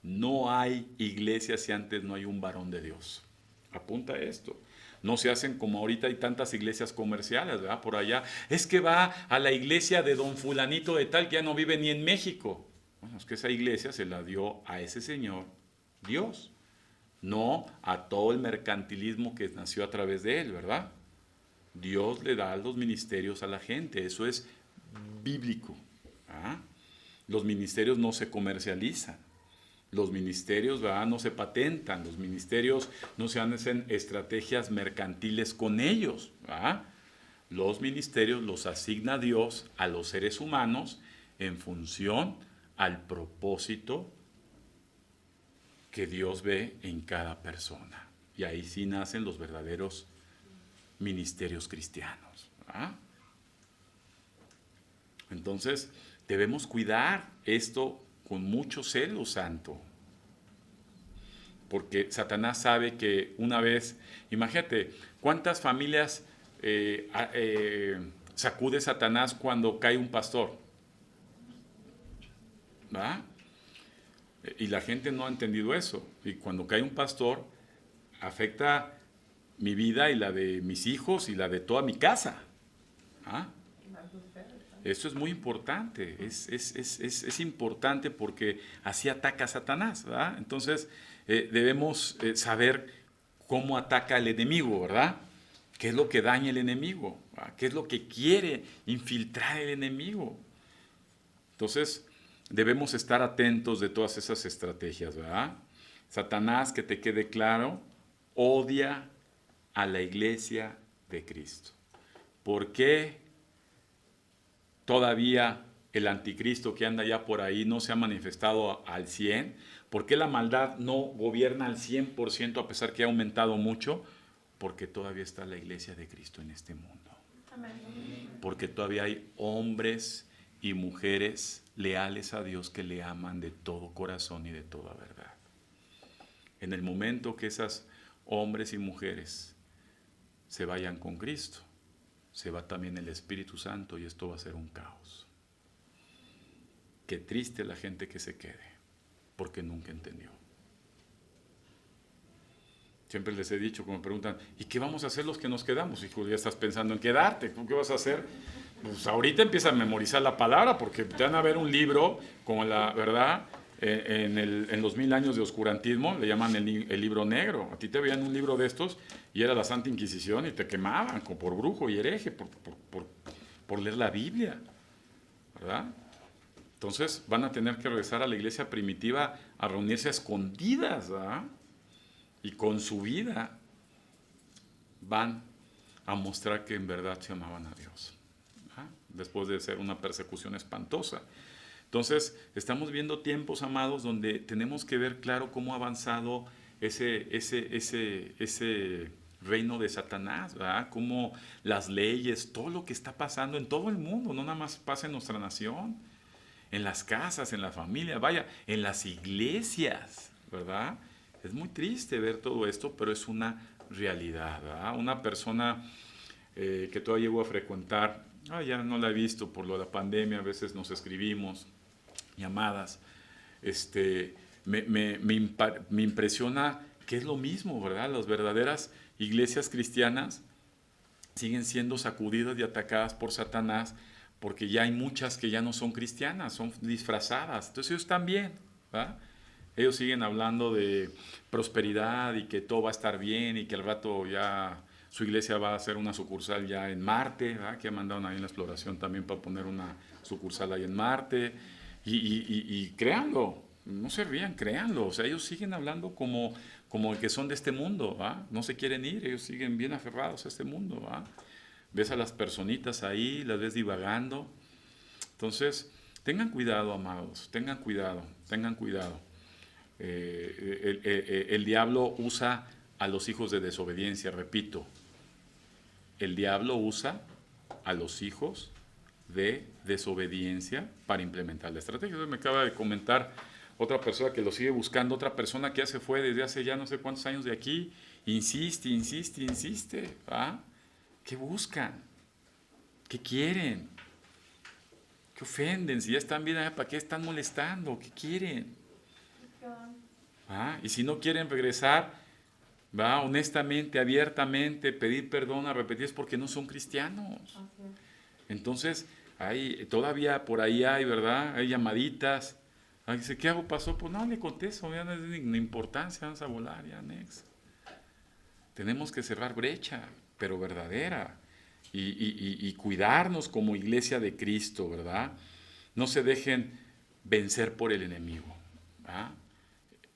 No hay iglesia si antes no hay un varón de Dios. Apunta esto. No se hacen como ahorita hay tantas iglesias comerciales, ¿verdad? Por allá. Es que va a la iglesia de don fulanito de tal que ya no vive ni en México. Bueno, es que esa iglesia se la dio a ese señor Dios, no a todo el mercantilismo que nació a través de él, ¿verdad? Dios le da los ministerios a la gente, eso es bíblico. ¿Ah? Los ministerios no se comercializan. Los ministerios, ¿verdad?, no se patentan, los ministerios no se hacen estrategias mercantiles con ellos. ¿Verdad? Los ministerios los asigna Dios a los seres humanos en función al propósito que Dios ve en cada persona. Y ahí sí nacen los verdaderos ministerios cristianos. ¿Verdad? Entonces, debemos cuidar esto con mucho celo santo. Porque Satanás sabe que una vez, imagínate, ¿cuántas familias sacude Satanás cuando cae un pastor? ¿Verdad? Y la gente no ha entendido eso. Y cuando cae un pastor, afecta mi vida y la de mis hijos y la de toda mi casa. ¿Ah? Esto es muy importante, es importante porque así ataca a Satanás, ¿verdad? Entonces debemos saber cómo ataca el enemigo, ¿verdad? ¿Qué es lo que daña el enemigo? ¿Verdad? ¿Qué es lo que quiere infiltrar el enemigo? Entonces debemos estar atentos de todas esas estrategias, ¿verdad? Satanás, que te quede claro, odia a la iglesia de Cristo. ¿Por qué todavía el anticristo que anda ya por ahí no se ha manifestado al 100%? ¿Por qué la maldad no gobierna al 100% a pesar que ha aumentado mucho? Porque todavía está la iglesia de Cristo en este mundo. Porque todavía hay hombres y mujeres leales a Dios que le aman de todo corazón y de toda verdad. En el momento que esos hombres y mujeres se vayan con Cristo, se va también el Espíritu Santo y esto va a ser un caos. Qué triste la gente que se quede, porque nunca entendió. Siempre les he dicho, cuando me preguntan, ¿y qué vamos a hacer los que nos quedamos? Hijo, ya estás pensando en quedarte, ¿qué vas a hacer? Pues ahorita empieza a memorizar la palabra, porque te van a ver un libro, como la verdad, en los 1000 años de oscurantismo, le llaman el libro negro. A ti te veían un libro de estos y era la Santa Inquisición y te quemaban por brujo y hereje, por leer la Biblia, ¿verdad? Entonces van a tener que regresar a la iglesia primitiva a reunirse a escondidas, ¿verdad? Y con su vida van a mostrar que en verdad se amaban a Dios, ¿verdad? Después de ser una persecución espantosa. Entonces, estamos viendo tiempos, amados, donde tenemos que ver claro cómo ha avanzado ese reino de Satanás, ¿verdad? Cómo las leyes, todo lo que está pasando en todo el mundo, no nada más pasa en nuestra nación, en las casas, en la familia, vaya, en las iglesias, ¿verdad? Es muy triste ver todo esto, pero es una realidad, ¿verdad? Una persona que todavía llegó a frecuentar, ya no la he visto por lo de la pandemia, a veces nos escribimos llamadas, me impresiona que es lo mismo, ¿verdad? Las verdaderas iglesias cristianas siguen siendo sacudidas y atacadas por Satanás, porque ya hay muchas que ya no son cristianas, son disfrazadas. Entonces ellos también, ¿verdad? Ellos siguen hablando de prosperidad y que todo va a estar bien y que al rato ya su iglesia va a hacer una sucursal ya en Marte, ¿verdad? Que mandaron ahí en la exploración también para poner una sucursal ahí en Marte. Y créanlo, no se rían, créanlo. O sea, ellos siguen hablando como que son de este mundo, ¿verdad? No se quieren ir, ellos siguen bien aferrados a este mundo, ¿verdad? Ves a las personitas ahí, las ves divagando. Entonces, tengan cuidado, amados, tengan cuidado, tengan cuidado. El diablo usa a los hijos de desobediencia, repito. El diablo usa a los hijos de desobediencia para implementar la estrategia. Entonces me acaba de comentar otra persona que lo sigue buscando, otra persona que ya se fue desde hace ya no sé cuántos años de aquí, insiste, insiste, insiste, ¿va? ¿Qué buscan? ¿Qué quieren? ¿Qué ofenden? Si ya están bien, ¿para qué están molestando? ¿Qué quieren? ¿Va? Y si no quieren regresar, va honestamente, abiertamente, pedir perdón, a repetir, es porque no son cristianos. Entonces, todavía por ahí hay, ¿verdad? Hay llamaditas. Dice, ¿qué hago? Pasó, pues no le contesto, ya no es de importancia, vamos a volar, ya, next. Tenemos que cerrar brecha, pero verdadera, y cuidarnos como iglesia de Cristo, ¿verdad? No se dejen vencer por el enemigo, ¿verdad?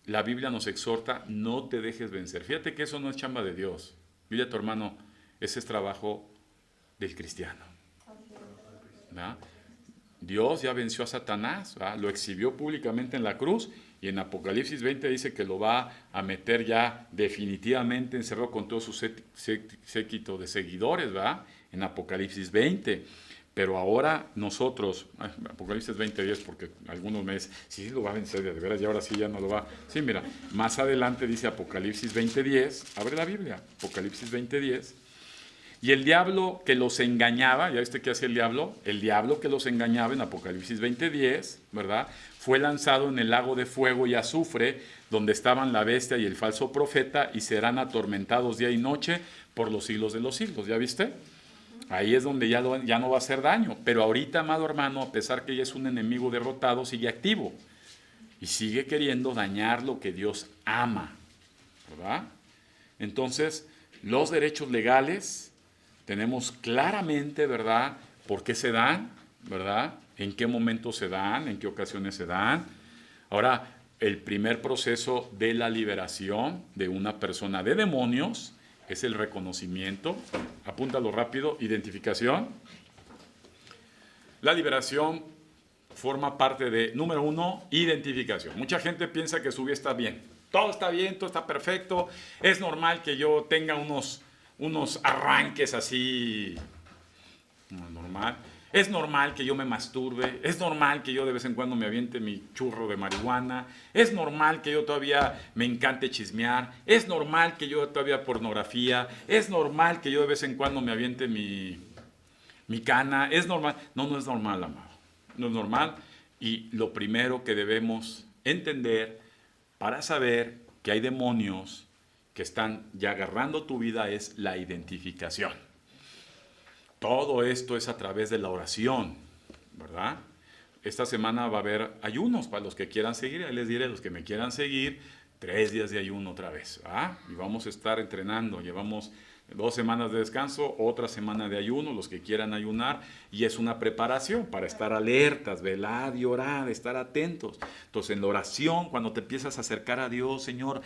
La Biblia nos exhorta, no te dejes vencer. Fíjate que eso no es chamba de Dios. Dile a tu hermano, ese es trabajo del cristiano, ¿verdad? Dios ya venció a Satanás, ¿verdad? Lo exhibió públicamente en la cruz, y en Apocalipsis 20 dice que lo va a meter ya definitivamente encerrado con todo su séquito de seguidores, ¿verdad? En Apocalipsis 20. Pero ahora nosotros, Apocalipsis 20:10, porque algunos me dicen, sí, lo va a vencer de veras, y ahora sí ya no lo va. Sí, mira, más adelante dice Apocalipsis 20:10, abre la Biblia, Apocalipsis 20:10. Y el diablo que los engañaba, ¿ya viste qué hacía el diablo? El diablo que los engañaba en Apocalipsis 20:10, ¿verdad? Fue lanzado en el lago de fuego y azufre, donde estaban la bestia y el falso profeta, y serán atormentados día y noche por los siglos de los siglos, ¿ya viste? Ahí es donde ya no va a hacer daño. Pero ahorita, amado hermano, a pesar que ya es un enemigo derrotado, sigue activo. Y sigue queriendo dañar lo que Dios ama, ¿verdad? Entonces, los derechos legales tenemos claramente, ¿verdad?, por qué se dan, ¿verdad?, en qué momentos se dan, en qué ocasiones se dan. Ahora, el primer proceso de la liberación de una persona de demonios es el reconocimiento. Apúntalo rápido, identificación. La liberación forma parte de, número 1, identificación. Mucha gente piensa que su vida está bien. Todo está bien, todo está perfecto. Es normal que yo tenga unos arranques así. No es normal. Es normal que yo me masturbe. Es normal que yo de vez en cuando me aviente mi churro de marihuana. Es normal que yo todavía me encante chismear. Es normal que yo todavía pornografía. Es normal que yo de vez en cuando me aviente mi cana. Es normal. No, no es normal, amado. No es normal. Y lo primero que debemos entender para saber que hay demonios que están ya agarrando tu vida es la identificación. Todo esto es a través de la oración, ¿verdad? Esta semana va a haber ayunos para los que quieran seguir. Ahí les diré, los que me quieran seguir, 3 días de ayuno otra vez, ¿verdad? Y vamos a estar entrenando. Llevamos 2 semanas de descanso, otra semana de ayuno, los que quieran ayunar. Y es una preparación para estar alertas, velar y orar, estar atentos. Entonces, en la oración, cuando te empiezas a acercar a Dios, Señor,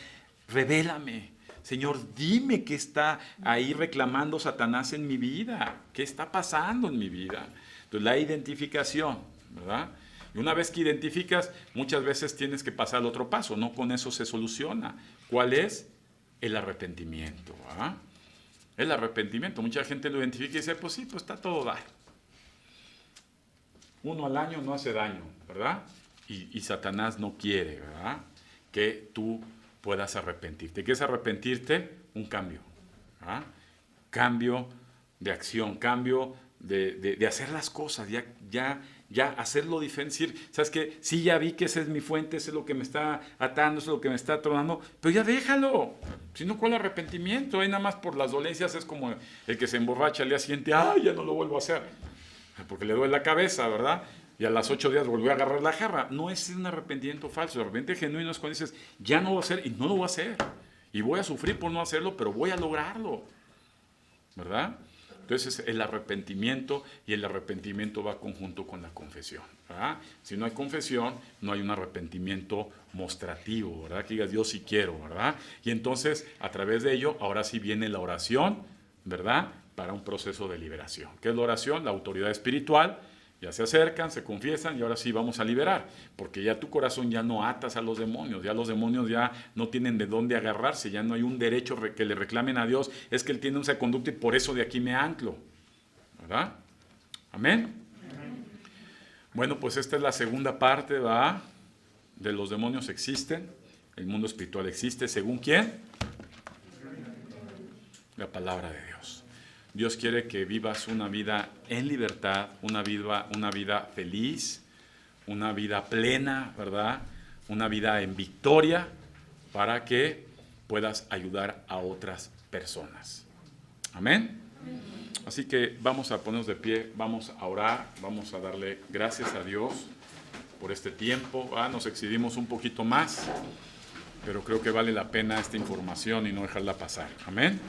revélame. Señor, dime qué está ahí reclamando Satanás en mi vida, qué está pasando en mi vida. Entonces, la identificación, ¿verdad? Y una vez que identificas, muchas veces tienes que pasar al otro paso, no con eso se soluciona. ¿Cuál es? El arrepentimiento, ¿verdad? El arrepentimiento. Mucha gente lo identifica y dice, pues sí, pues está todo dar. 1 al año no hace daño, ¿verdad? Y Satanás no quiere, ¿verdad?, que tú puedas arrepentirte. ¿Qué es arrepentirte? Un cambio. ¿Ah? Cambio de acción, cambio de hacer las cosas, ya hacerlo diferente. ¿Sabes qué? Sí, ya vi que esa es mi fuente, eso es lo que me está atando, eso es lo que me está tronando, pero ya déjalo. Si no, ¿cuál arrepentimiento? Ahí nada más por las dolencias es como el que se emborracha al día siguiente, ¡ay, ya no lo vuelvo a hacer! Porque le duele la cabeza, ¿verdad? Y a las 8 días volvió a agarrar la jarra. No es un arrepentimiento falso. El arrepentimiento genuino es cuando dices, ya no lo voy a hacer y no lo voy a hacer. Y voy a sufrir por no hacerlo, pero voy a lograrlo. ¿Verdad? Entonces el arrepentimiento, y el arrepentimiento va conjunto con la confesión. ¿Verdad? Si no hay confesión, no hay un arrepentimiento mostrativo, ¿verdad? Que digas, Dios sí quiero, ¿verdad? Y entonces, a través de ello, ahora sí viene la oración, ¿verdad?, para un proceso de liberación. ¿Qué es la oración? La autoridad espiritual. Ya se acercan, se confiesan y ahora sí vamos a liberar, porque ya tu corazón ya no atas a los demonios, ya los demonios ya no tienen de dónde agarrarse, ya no hay un derecho que le reclamen a Dios, es que Él tiene esa conducta y por eso de aquí me anclo, ¿verdad? Amén. Bueno, pues esta es la segunda parte, ¿verdad? de los demonios existen, el mundo espiritual existe. ¿Según quién? La palabra de Dios. Dios quiere que vivas una vida en libertad, una vida feliz, una vida plena, ¿verdad? Una vida en victoria, para que puedas ayudar a otras personas. Amén. Así que vamos a ponernos de pie, vamos a orar, vamos a darle gracias a Dios por este tiempo. Nos excedimos un poquito más, pero creo que vale la pena esta información y no dejarla pasar. Amén.